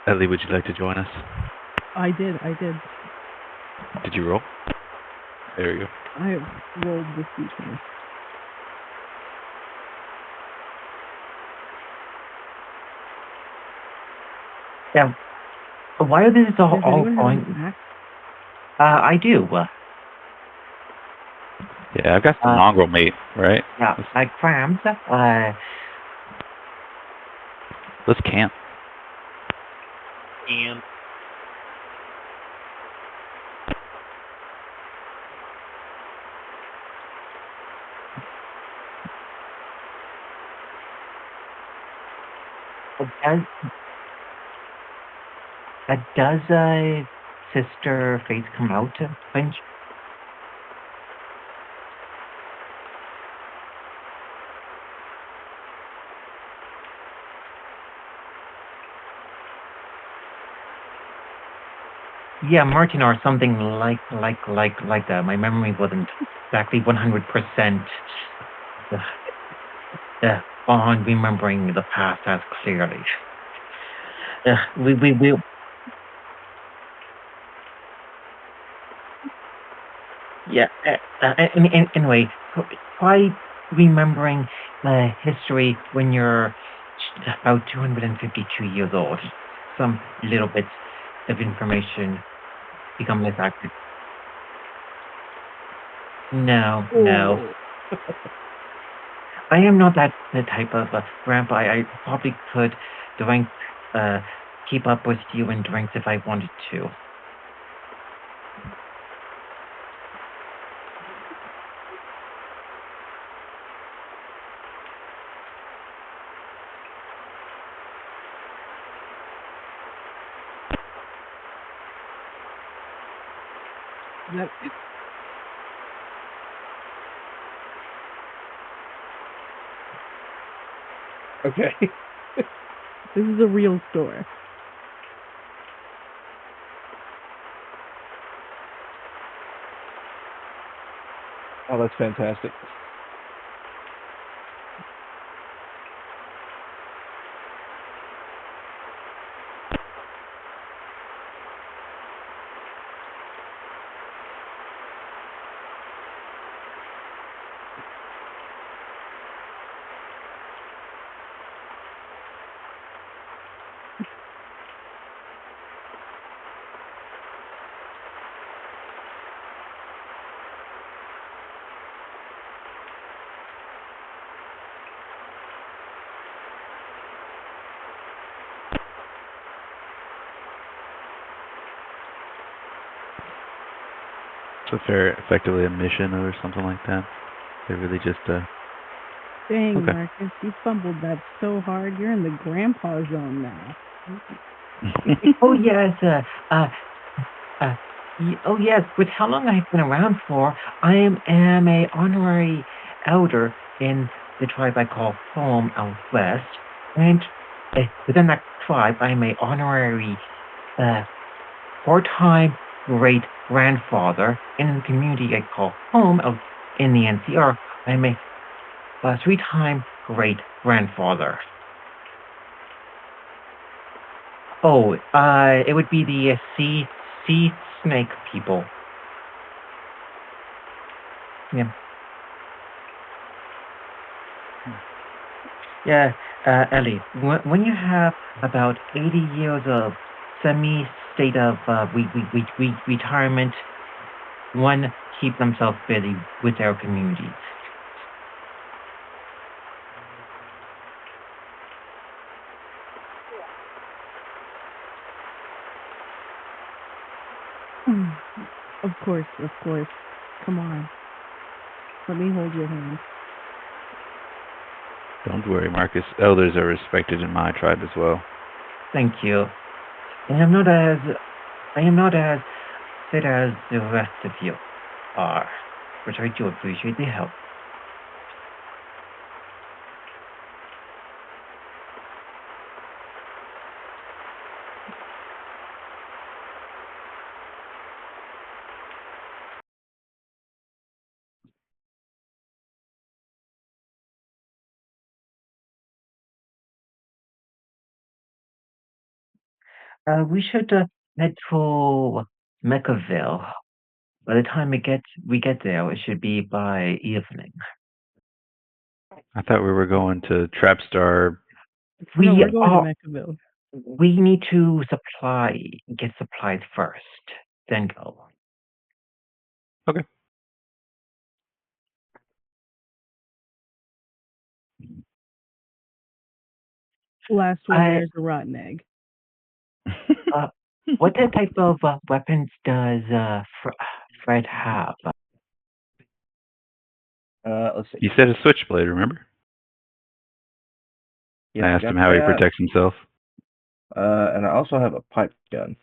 Ellie, would you like to join us? I did. Did you roll? There you go. I rolled this d20. Yeah, why are this Does all anyone have going? an axe? I do. Yeah, I've got some mongrel meat, right? Yeah, I crammed. Let's camp. And does Sister Faith come out, Finch? Yeah, Martin or something like that. My memory wasn't exactly 100% on remembering the past as clearly. We yeah. Anyway, try remembering history when you're about 252 years old. Some little bits of information become less accurate. No. I am not that the type of grandpa. I probably could drink, uh, keep up with you in drinks if I wanted to. That Okay. this is a real store. Oh, that's fantastic. So fair, effectively a mission or something like that. They really just Dang, Okay. Marcus, you fumbled that so hard. You're in the grandpa zone now. Oh yes, uh, oh yes. With how long I've been around for, I am a honorary elder in the tribe I call home out west, and within that tribe, I'm a honorary uh, four-time great grandfather. In the community I call home out in the NCR, I'm a three-time great grandfather. Oh, it would be the sea snake people. Yeah. Yeah, Ellie, when you have about 80 years of semi-state of retirement, one keep themselves busy with their communities. Of course, of course. Come on. Let me hold your hand. Don't worry, Marcus. Elders are respected in my tribe as well. Thank you. I am not as I am not as fit as the rest of you are, but I do appreciate the help. We should head to Meckaville. By the time we get there, it should be by evening. I thought we were going to Trapstar. No, We we're going to are. Meckaville. We need to get supplies first, then go. Okay. Last one I there's a rotten egg. what type of weapons does Fred have? Let's see. He said a switchblade, remember? Yeah, I asked him how he protects himself. And I also have a pipe gun.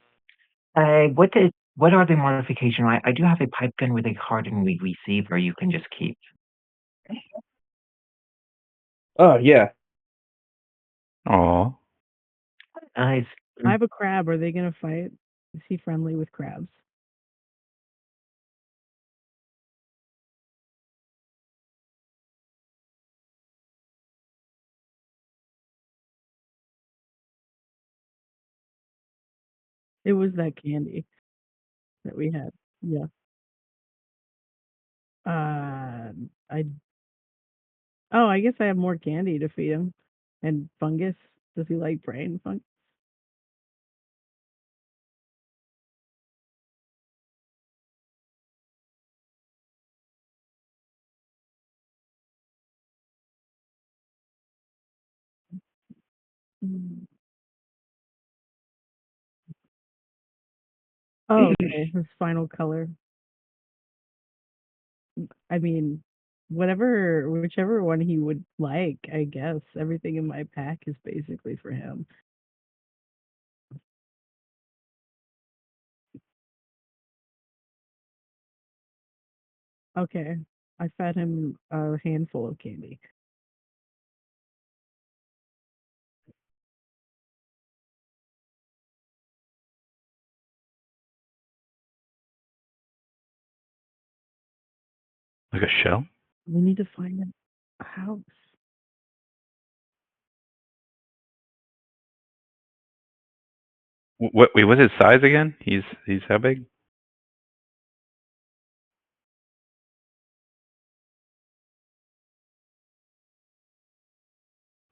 What are the modifications? I do have a pipe gun with a hardened receiver you can just keep. Oh yeah. Aw. I I have a crab. Are they gonna fight? Is he friendly with crabs? It was that candy that we had. Yeah. I Oh, I guess I have more candy to feed him. And fungus. Does he like brain fungus? Mm. Oh, okay. His final color. I mean, whichever one he would like, I guess. Everything in my pack is basically for him. Okay. I fed him a handful of candy. Like a shell? We need to find a house. Wait, what's his size again? He's how big?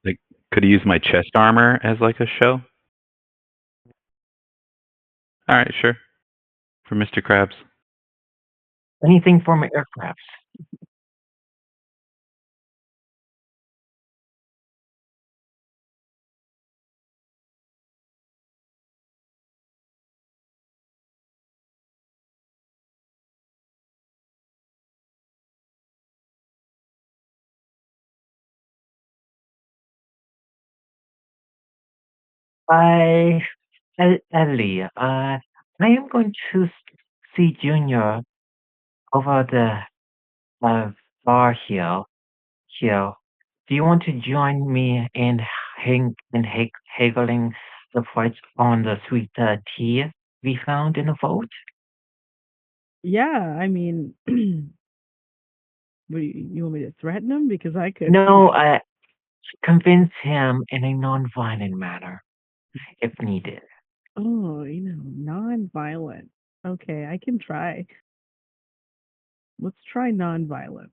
Like, could he use my chest armor as like a shell? All right, sure. For Mr. Krabs. Anything for my aircraft. I, Ellie, I am going to see Junior over the bar here. Here. Do you want to join me in haggling the price on the sweet tea we found in the vault? Yeah, I mean, what, you want me to threaten him? Because I could. No, convince him in a non-violent manner, if needed. Oh, non-violent. Okay, I can try. Let's try non-violence.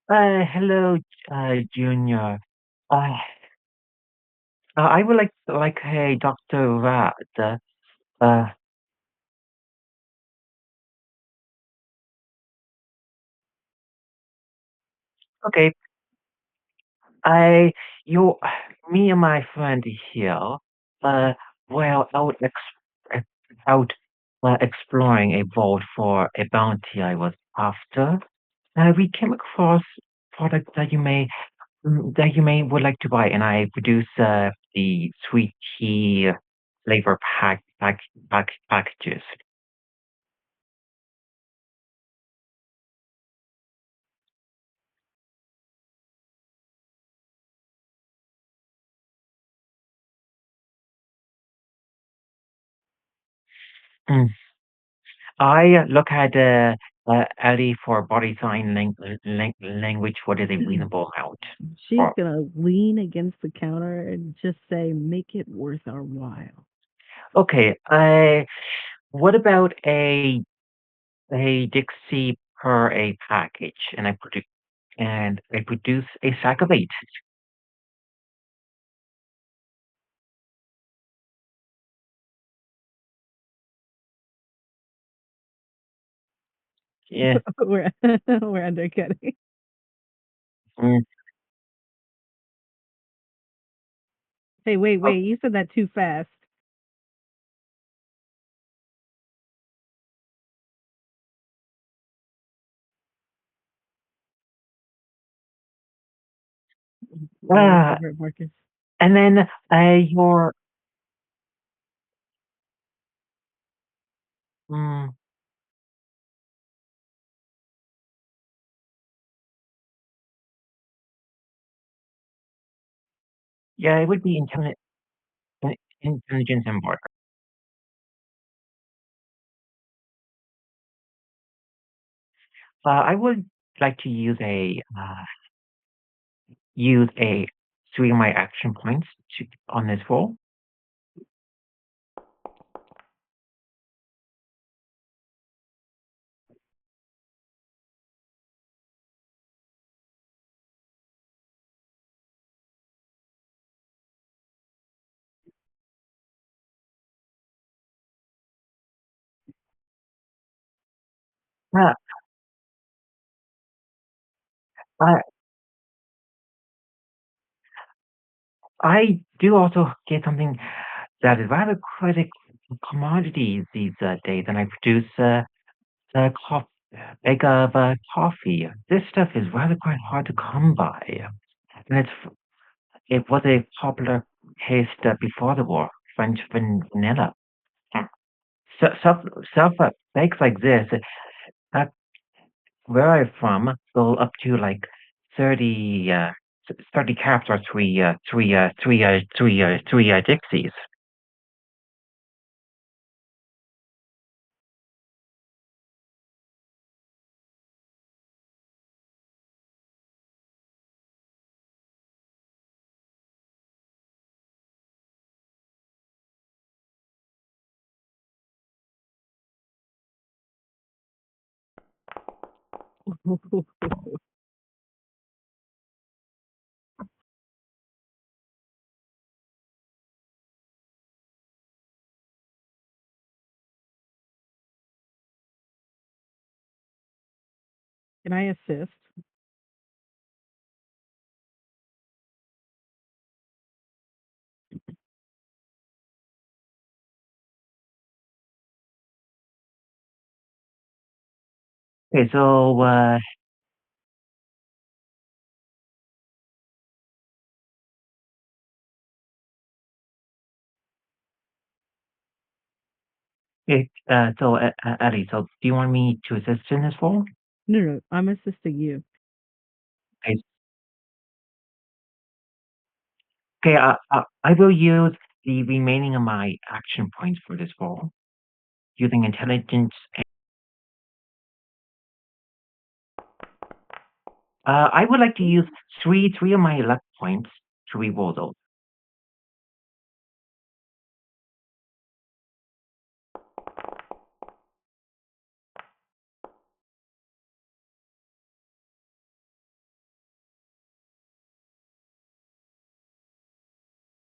Uh, hello, Junior. Uh, I would like a Dr. Rat. Uh, okay, I, you, me and my friend here, well, out exploring a vault for a bounty I was after. We came across products that you may would like to buy, and I produce the sweet tea flavor packages. Mm. I look at Ellie for body sign language. What is a reasonable amount? She's For, gonna lean against the counter and just say, "Make it worth our while." okay, what about a Dixie per a package, and I produce a sack of 8. Yeah. We're undercutting. Mm. Hey, wait, Oh, wait! You said that too fast. uh, Robert Marcus. and then your mm, yeah, it would be intelligence and border. I would like to use a 3 of my action points on this roll. Uh, I I do also get something that is rather quite a commodity these days, and I produce a bag of coffee. This stuff is rather quite hard to come by, and it was a popular taste before the war, French vanilla. So, stuff bakes like this, uh, where I'm from, go up to like 30, 30 caps or three Dixies. Can I assist? Okay, so Ellie, so do you want me to assist in this role? No, I'm assisting you. Okay, okay, I will use the remaining of my action points for this role, using intelligence. I would like to use three of my luck points to reroll those.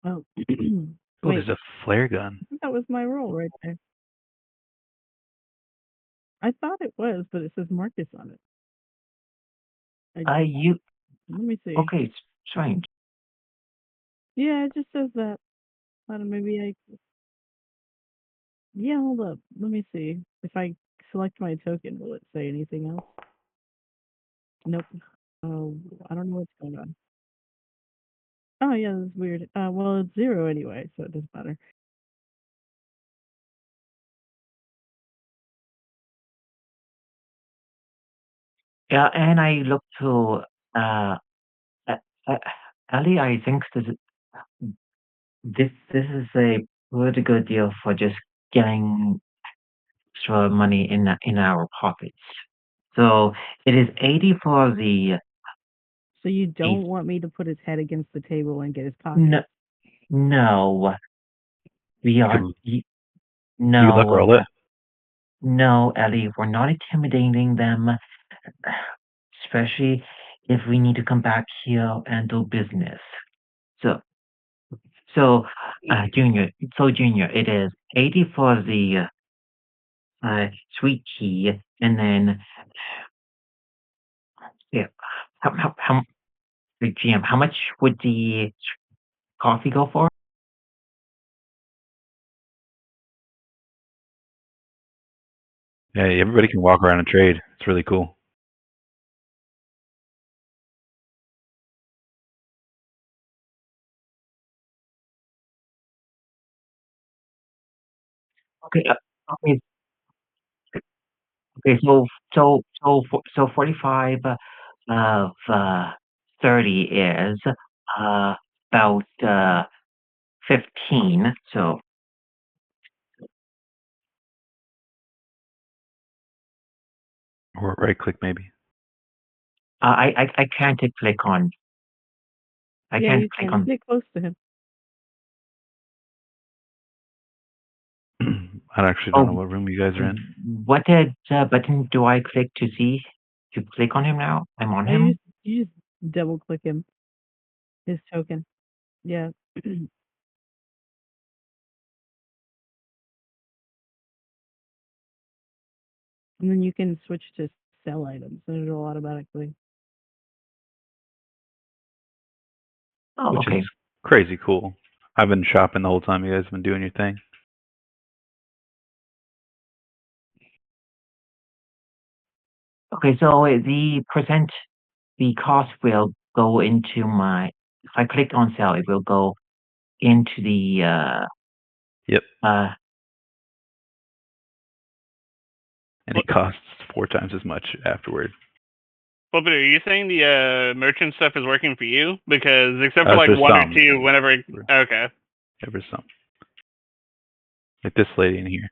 Oh, Oh, wait, there's a flare gun. I think that was my roll right there. I thought it was, but it says Marcus on it. You Let me see. okay? Strange. Yeah, it just says that. I don't know, maybe I. Yeah, hold up. Let me see. If I select my token, will it say anything else? Nope. Oh, I don't know what's going on. Oh, yeah, that's weird. Well, it's 0 anyway, so it doesn't matter. Yeah, and I look to uh, uh, uh Ali. I think this is a pretty good deal for just getting extra money in our pockets. So it is 80 for the. So you don't want me to put his head against the table and get his pocket? No, no, we are. You luck No, roll it. no, Ellie, we're not intimidating them, especially if we need to come back here and do business. So, Junior, it is 80 for the sweet tea, and then yeah, the GM, how much would the coffee go for? Yeah, everybody can walk around and trade. It's really cool. Okay, okay, okay. So 45 of 30 is about 15. So Or right click maybe. I can't click on. I Yeah, can't you click can. on. Get close to him. I actually don't know Oh, what room you guys are in. what button do I click to see? To click on him now? I'm on Oh, him. you just double click him. His token. Yeah. And then you can switch to sell items and it'll automatically. Oh, Which okay. is crazy cool. I've been shopping the whole time you guys have been doing your thing. Okay, so the cost will go into my. If I click on sell, it will go into the Yep. uh. And it costs 4 times as much afterward. Fliperdo, are you saying the merchant stuff is working for you? Because except for like there's one some. or two, whenever okay. There's some. Like this lady in here.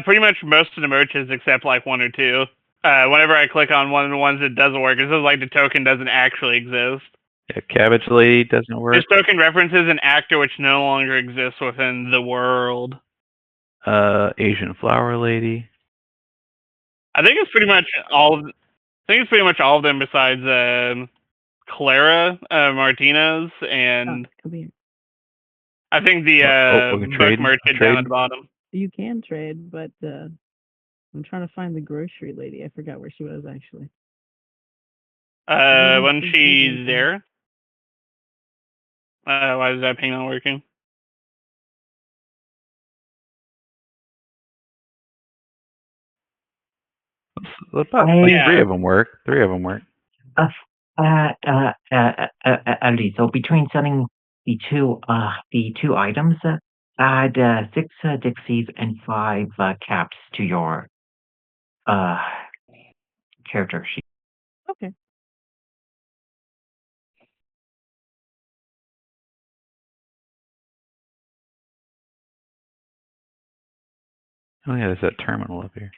Pretty much most of the merchants except like one or two. Whenever I click on one of the ones that doesn't work, it says like the token doesn't actually exist. Yeah, cabbage lady doesn't work. This token references an actor which no longer exists within the world. Asian flower lady. I think it's pretty much all. I think it's pretty much all of them besides Clara Martinez and come here. I think the we can book trade. merchant down at the bottom. You can trade, but I'm trying to find the grocery lady. I forgot where she was actually. When she's there. Why is that ping not working? About three of them work. Andy, so between selling the two items, add 6 Dixies and 5 caps to your character sheet. Okay. Oh yeah, there's that terminal up here.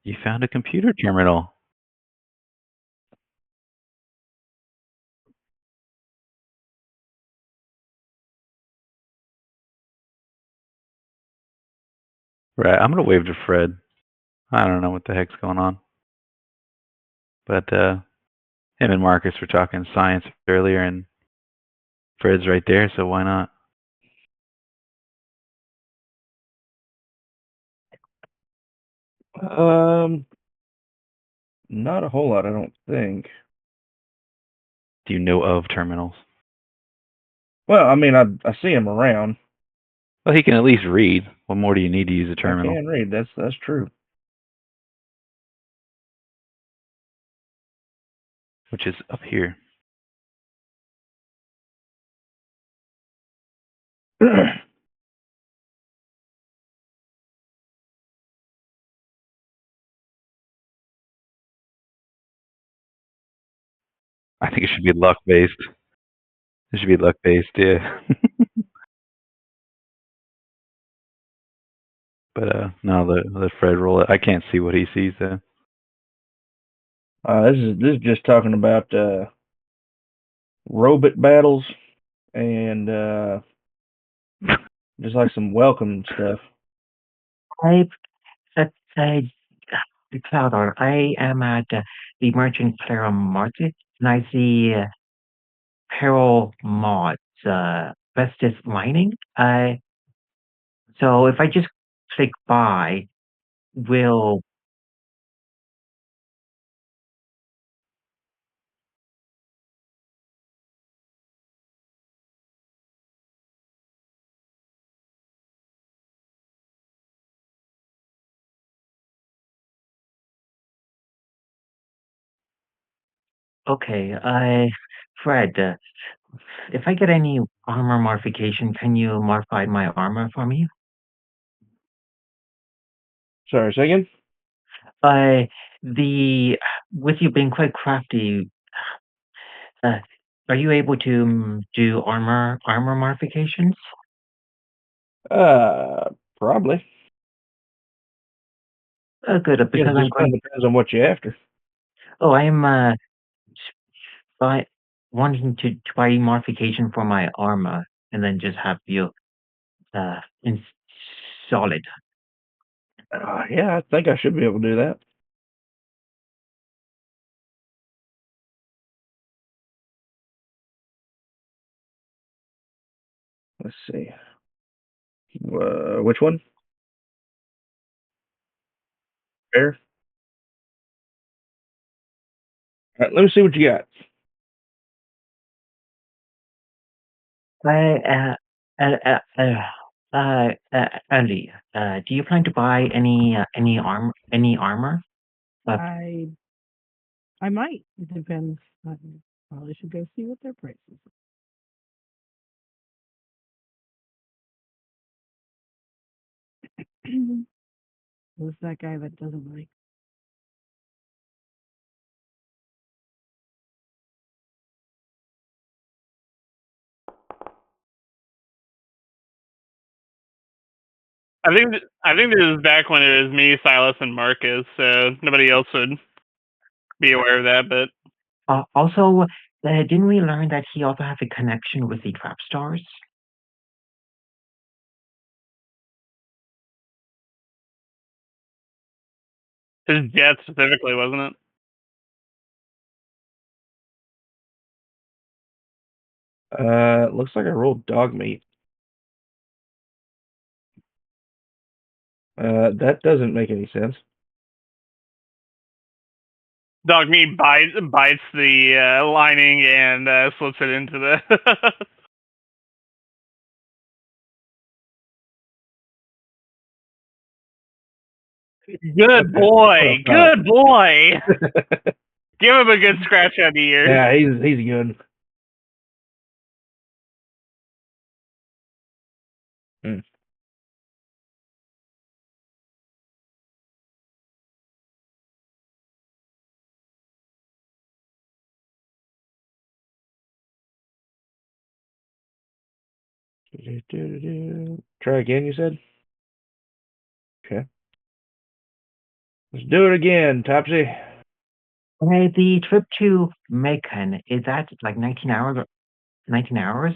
You found a computer terminal. Right, I'm gonna wave to Fred. I don't know what the heck's going on. But him and Marcus were talking science earlier, and Fred's right there, so why not? Not a whole lot, I don't think. Do you know of terminals? Well, I mean, I see him around. Well, he can at least read. What more do you need to use a I terminal? can read. That's true. Which is up here. I think it should be luck based. It should be luck based, yeah. But no, let Fred roll it. I can't see what he sees though. This is just talking about robot battles and just like some welcome stuff. Cloudor, I am at the Merchant Clara Market, and I see Peril Mods, Vestis Mining. So if I just click buy, will okay, Fred, if I get any armor modification, can you modify my armor for me? Sorry, second. The with you being quite crafty, are you able to do armor modifications? Probably. Good, because I'm Just going. depends on what you're after. Oh, I am buy wanting to buy modification for my armor, and then just have you install it. Yeah, I think I should be able to do that. Let's see. Which one? Fair. All right, let me see what you got. Andy, do you plan to buy any armor? I might. It depends. I probably should go see what their price is. Who's that guy that doesn't like? I think this is back when it was me, Silas, and Marcus, so nobody else would be aware of that. But Also, didn't we learn that he also has a connection with the trap stars? his jet specifically, wasn't it? Looks like I rolled dog meat. That doesn't make any sense. Dog meat bites the lining and slips it into the. Good boy, good boy. Give him a good scratch out of the ear. Yeah, he's good. Try again, you said? Okay. Let's do it again, Topsy. Okay, the trip to Macon, is that like 19 hours? 19 hours?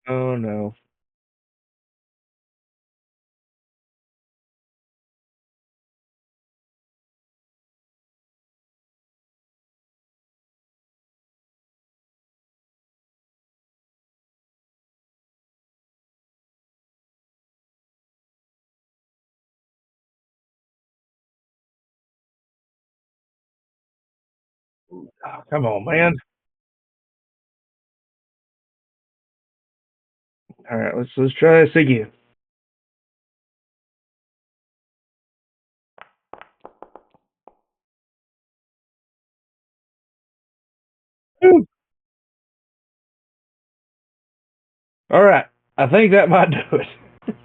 Oh no. Oh, come on, man. All right, let's try this again. Whew. All right, I think that might do it.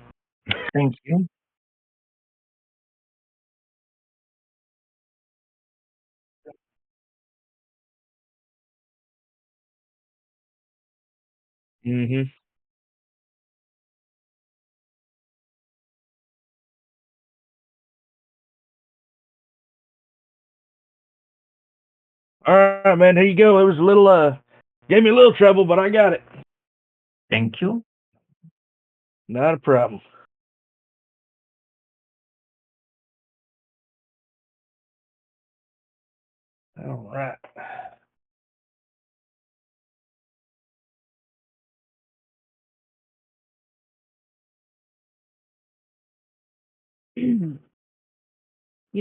Thank you. Mm-hmm. All right, man. Here you go. It was a little gave me a little trouble, but I got it. Thank you. Not a problem. All right. You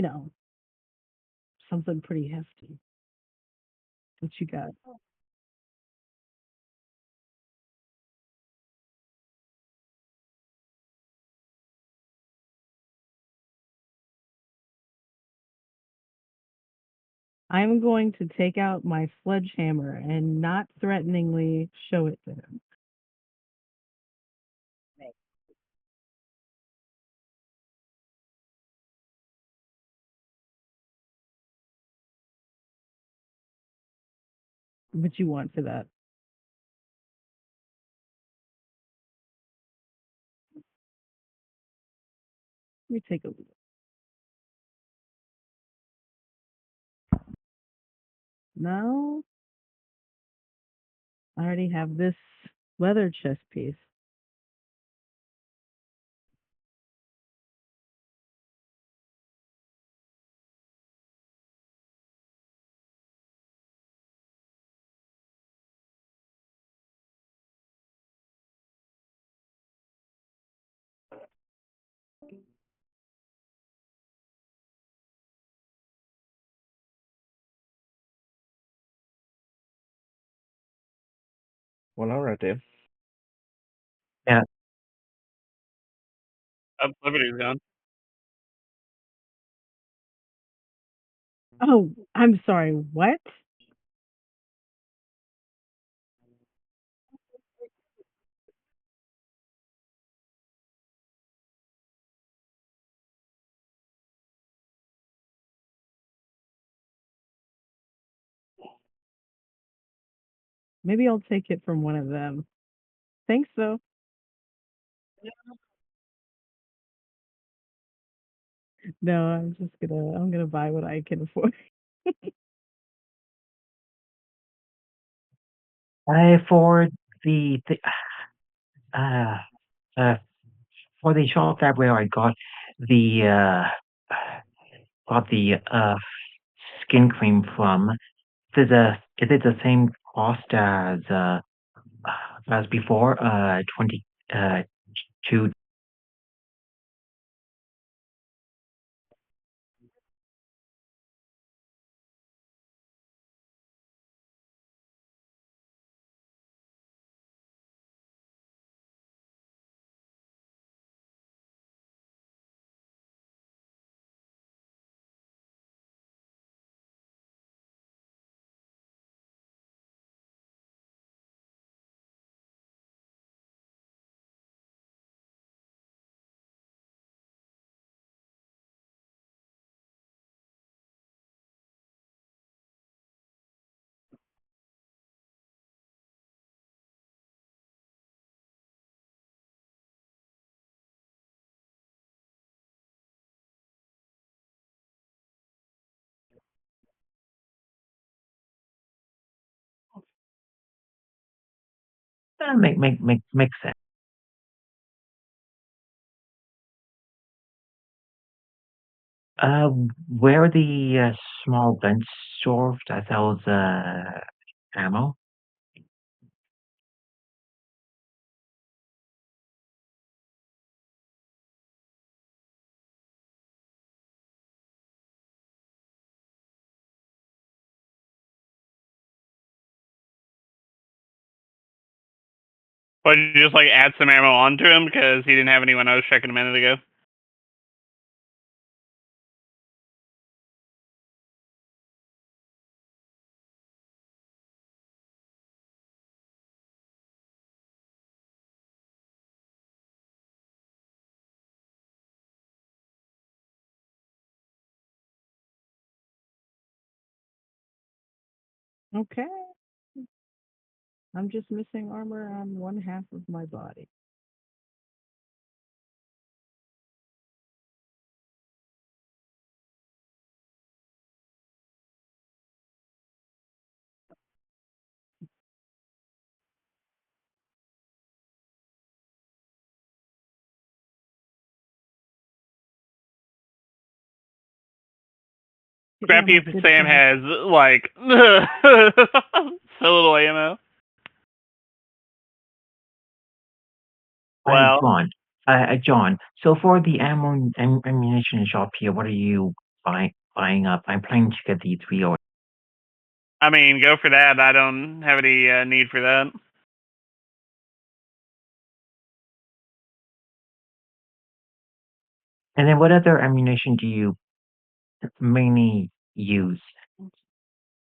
know, something pretty hefty. What you got? I'm going to take out my sledgehammer and not threateningly show it to him. What you want for that? Let me take a look. No, I already have this leather chest piece. Well, all right then. Yeah. Oh, Liberty's gone. Oh, I'm sorry. What? Maybe I'll take it from one of them. Thanks, though. No, I'm gonna buy what I can afford. For the uh uh for the shop that where I the got the skin cream from, is it the same cost as before? 22. Makes sense. Uh, where are the small bench store that sells ammo? But you just like add some ammo onto him because he didn't have anyone else checking a minute ago. Okay. I'm just missing armor on one half of my body. Scrappy Yeah, Sam has like so little ammo. Well, John. So for the ammunition shop here, what are you buying up? I'm planning to get the 308. I mean, go for that. I don't have any need for that. And then what other ammunition do you mainly use?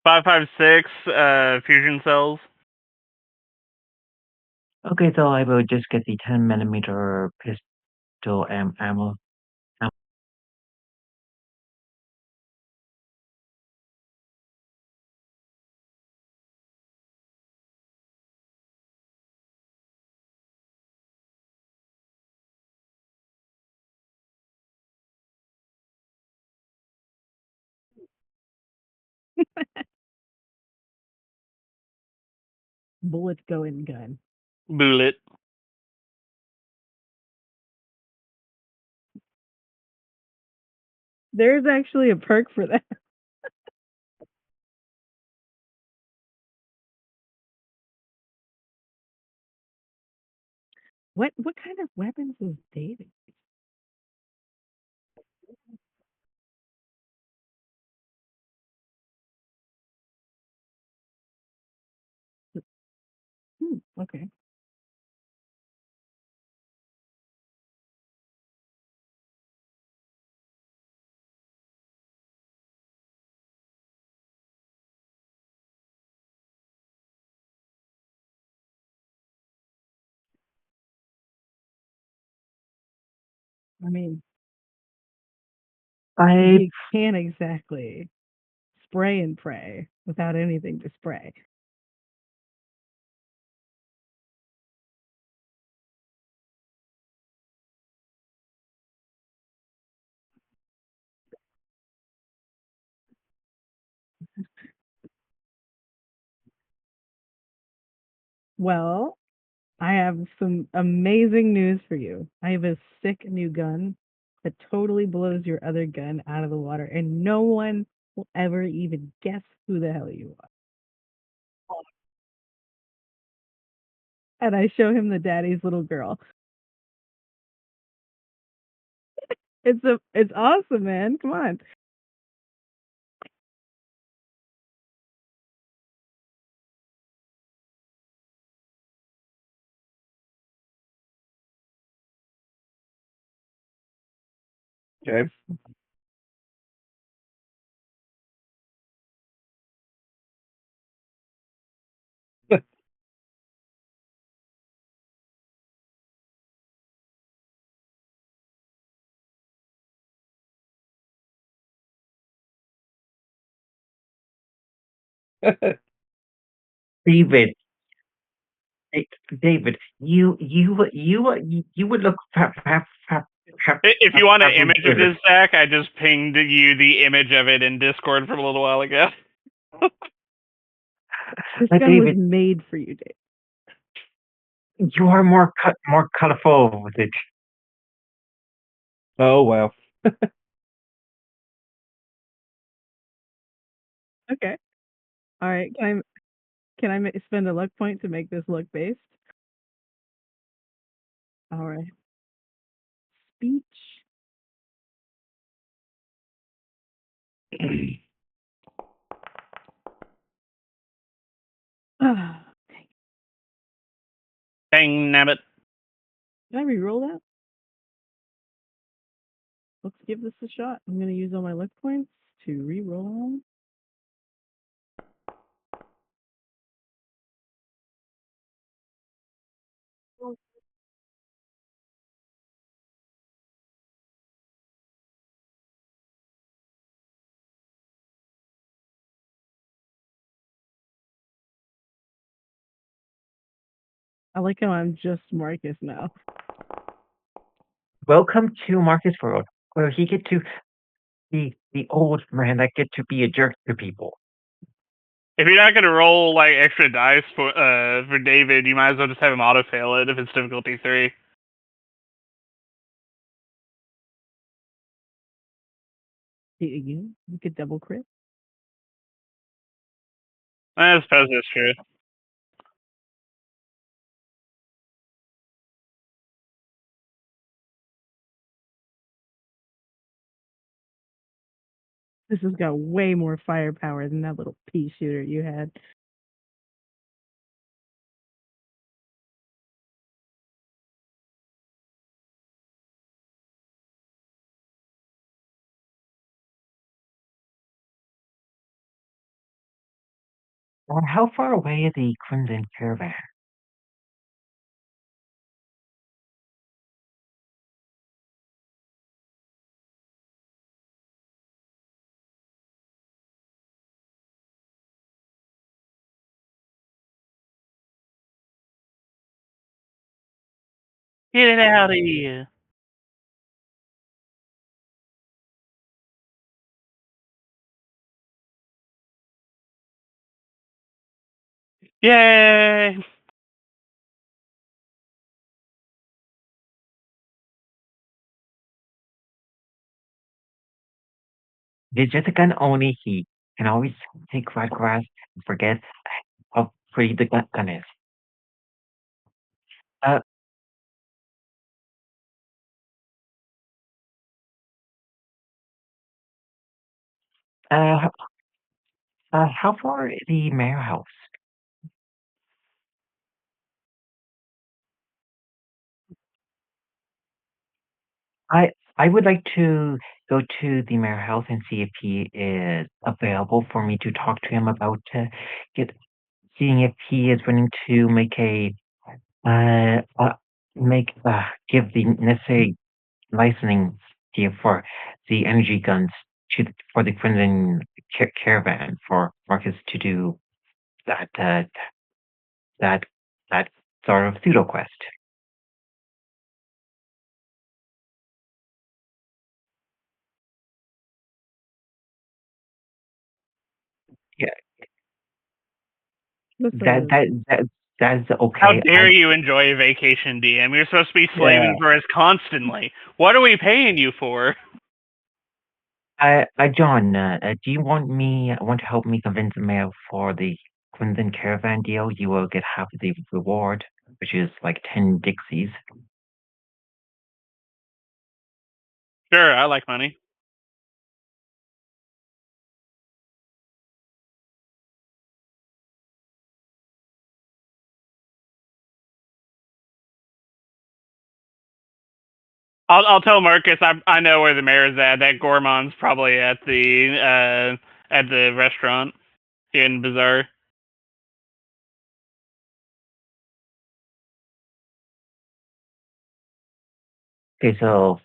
5.56 fusion cells. Okay, so I will just get the 10 millimeter pistol ammo. Bullet going gun. Bullet. There's actually a perk for that. What kind of weapons is dating? Okay. I mean, I you can't exactly spray and pray without anything to spray. Well, I have some amazing news for you. I have a sick new gun that totally blows your other gun out of the water, and no one will ever even guess who the hell you are. And I show him the daddy's little girl. It's awesome, man. Come on. Okay. David, David, you would look If you want an probably image of good. this, Zakk, I just pinged you the image of it in Discord from a little while ago. This But gun was David, made for you, Dave. you are more colorful with it. Oh wow. Okay. All right. Can I spend a luck point to make this look based? All right. Speech. Ah, Dang nabbit. can I re-roll that? Let's give this a shot. I'm going to use all my luck points to re-roll. I like how I'm just Marcus now. Welcome to Marcus World, where he get to be the old man that get to be a jerk to people. If you're not gonna roll like extra dice for David, you might as well just have him auto fail it if it's difficulty 3. You could double crit. I suppose that's true. This has got way more firepower than that little pea shooter you had. How far away is the Crimson Caravan? Get it out of here. Yay! It's just a gun only. He can always take red grass and forget how pretty the gun is. Uh, uh, how far is the mayor house? I would like to go to the mayor house and see if he is available for me to talk to him about get seeing if he is willing to uh, uh give the necessary licensing fee for the energy guns for the Crimson Caravan for Marcus to do that that that sort of pseudo quest. Yeah, That's that that that That's okay. How dare you enjoy a vacation, DM? You're supposed to be slaving for us constantly. What are we paying you for? John, do you want to help me convince the mayor for the Crimson Caravan deal? You will get half of the reward, which is like 10 Dixies. Sure, I like money. I'll tell Marcus I know where the mayor's at. That Gourmand's probably at the restaurant in Bazaar. Okay, so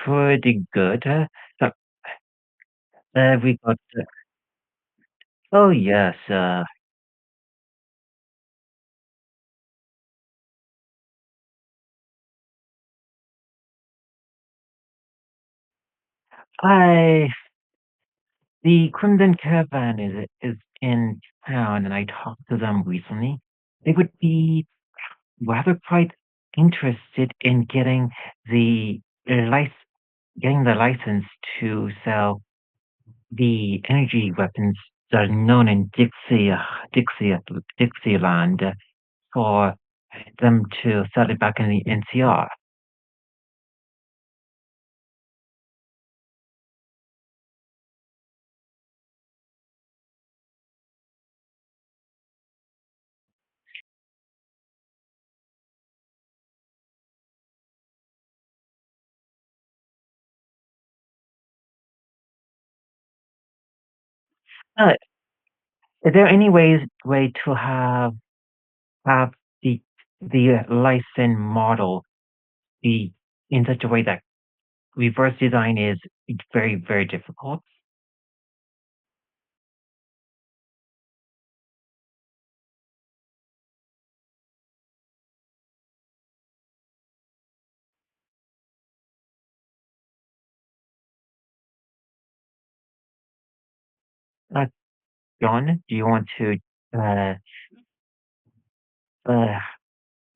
pretty good. So, we got. Oh yes. I the Crimson Caravan is in town, and I talked to them recently. They would be rather quite interested in the license getting the license to sell the energy weapons that are known in Dixieland for them to sell it back in the NCR. Uh, is there any way to have the license model be in such a way that reverse design is very, very difficult? Uh, John, do you uh, uh,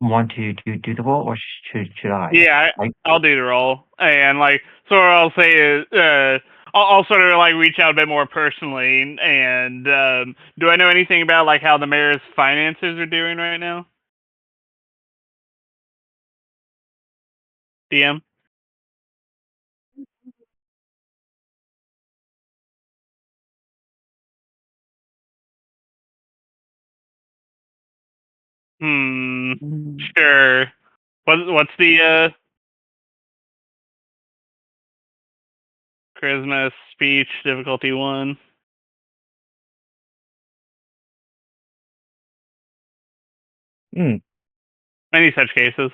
want to do the role, or should I? Yeah, I'll do the role, and like, so what I'll say is, I'll sort of like reach out a bit more personally, and do I know anything about like how the mayor's finances are doing right now? DM. Sure. What's the charisma speech difficulty 1? Many such cases.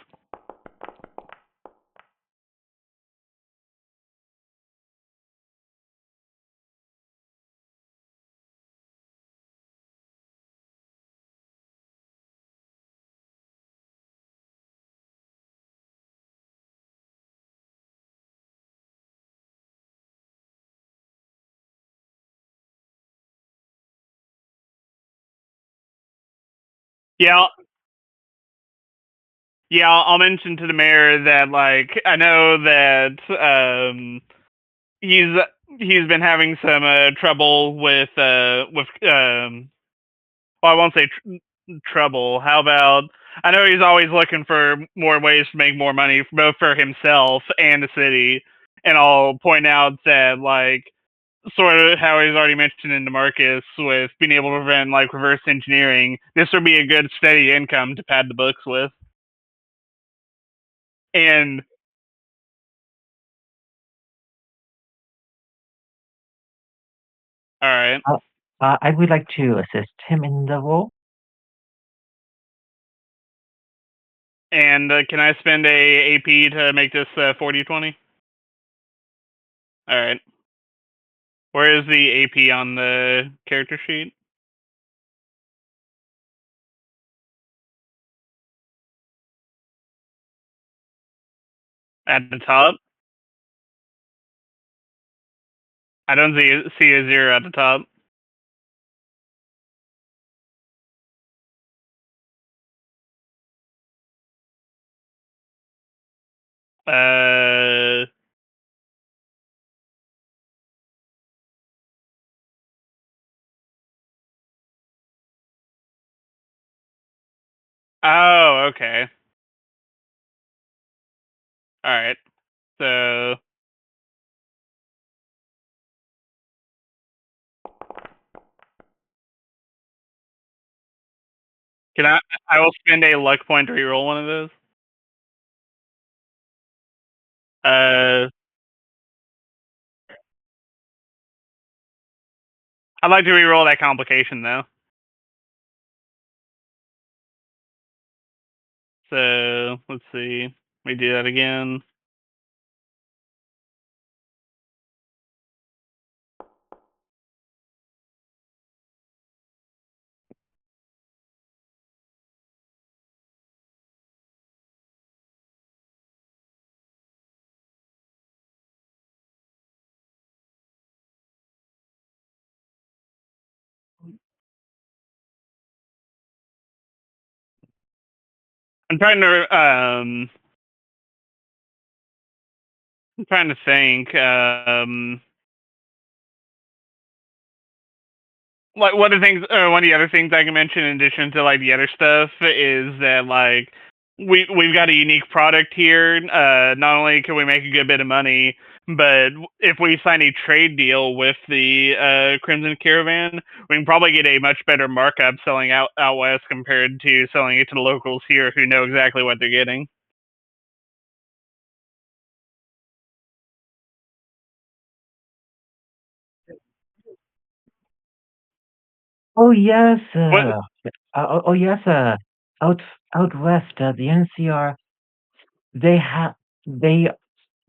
Yeah, I'll mention to the mayor that like I know that he's he's been having some trouble with well, I won't say trouble. How about I know he's always looking for more ways to make more money both for himself and the city, and I'll point out that like sort of how he's already mentioned in the Marcus with being able to prevent like reverse engineering, this would be a good steady income to pad the books with. And all right. I would like to assist him in the role. And can I spend a AP to make this 40-20? All right. Where is the AP on the character sheet? At the top? I don't see a 0 at the top. Uh, oh, okay. Alright. So, I will spend a luck point to reroll one of those. I'd like to reroll that complication though. So, let's see. We do that again. I'm trying to think. Like one of the other things I can mention in addition to like the other stuff is that like we've got a unique product here. Not only can we make a good bit of money, but if we sign a trade deal with the Crimson Caravan, we can probably get a much better markup selling out west compared to selling it to the locals here who know exactly what they're getting. Oh yes, What? oh yes, out out west, the NCR, they have they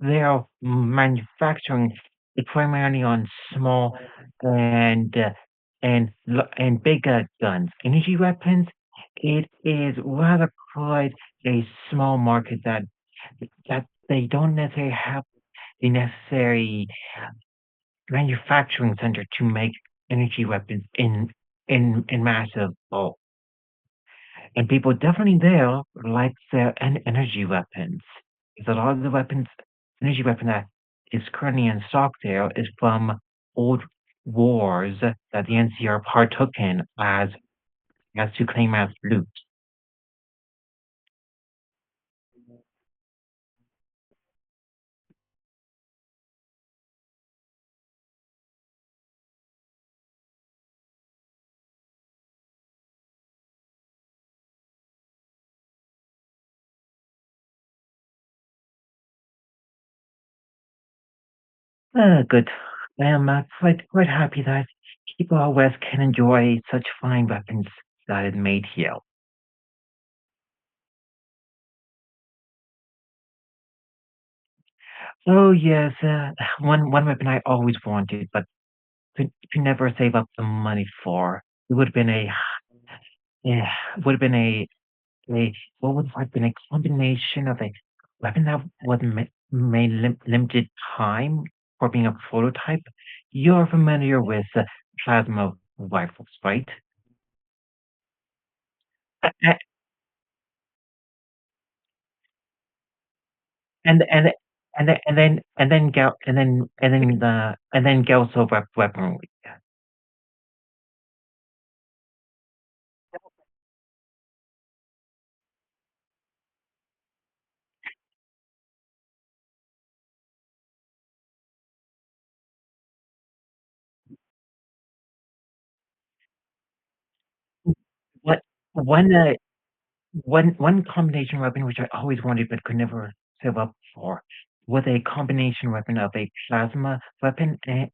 they are manufacturing it primarily on small and and bigger guns. Energy weapons, it is rather quite a small market that they don't necessarily have the necessary manufacturing center to make energy weapons in massive bulk. And people definitely there like their energy weapons. Because a lot of the energy weapon that is currently in stock there is from old wars that the NCR partook in as to claim as loot. Good. I am quite happy that people out west can enjoy such fine weapons that is made here. Oh yes, one weapon I always wanted, but could never save up the money for. It would have been yeah, would have been a what would have been a combination of a weapon that was made limited time for being a prototype. You're familiar with plasma rifles, right? A- a- and and then Gelso weaponry. What one one combination weapon which I always wanted but could never save up for was a combination weapon of a plasma weapon and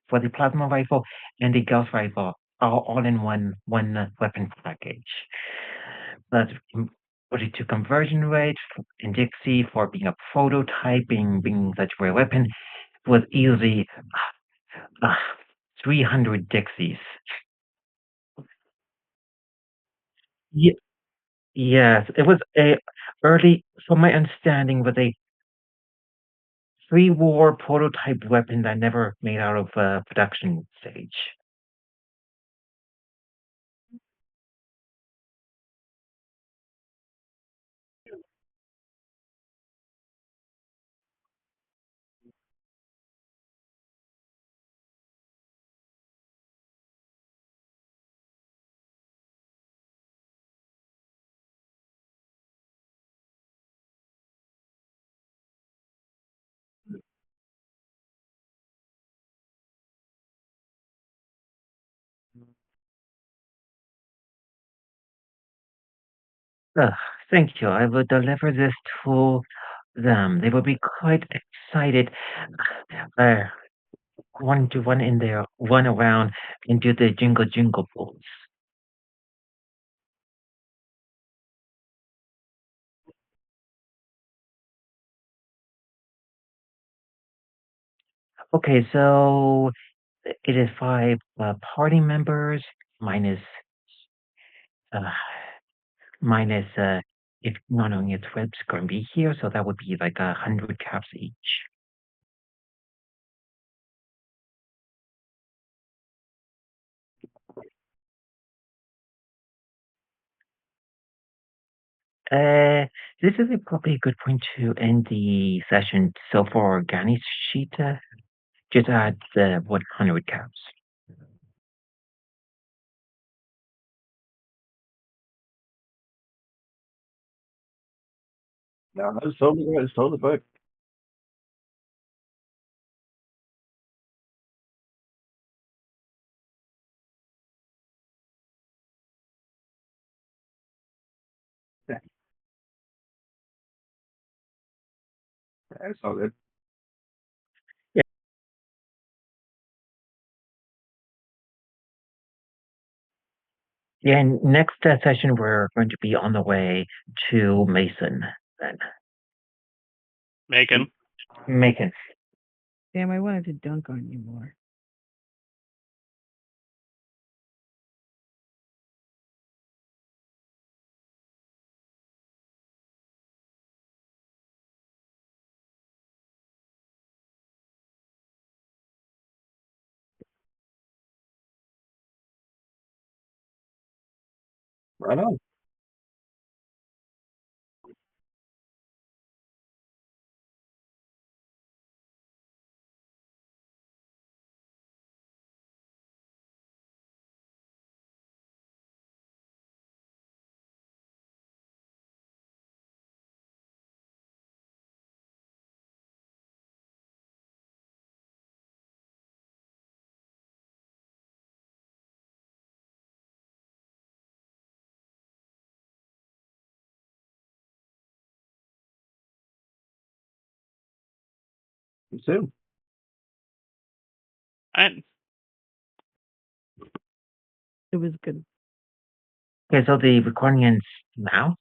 for the plasma rifle and the Gauss rifle, all in one weapon package. But 42 conversion rate in Dixie for being a prototype, being such a rare weapon. was easily 300 Dixies. Yes, it was a early, from my understanding, was a pre-war prototype weapon that never made out of production stage. Thank you. I will deliver this to them. They will be quite excited. Uh, one to run in there, run around, and do the jingle jingle balls. Okay, so it is 5 party members minus uh, minus if not only its web's going to be here, so that would be like 100 caps each. Uh, this is probably a good point to end the session. So for Gani's sheet, just add the 100 caps. No, that's totally right. It's totally fine. Yeah, that's all good. Yeah, and next session we're going to be on the way to Mason. Then Macon. Macon. Damn, I wanted to dunk on you more. Right on. You too. I, It was good. Okay, so the recording ends now.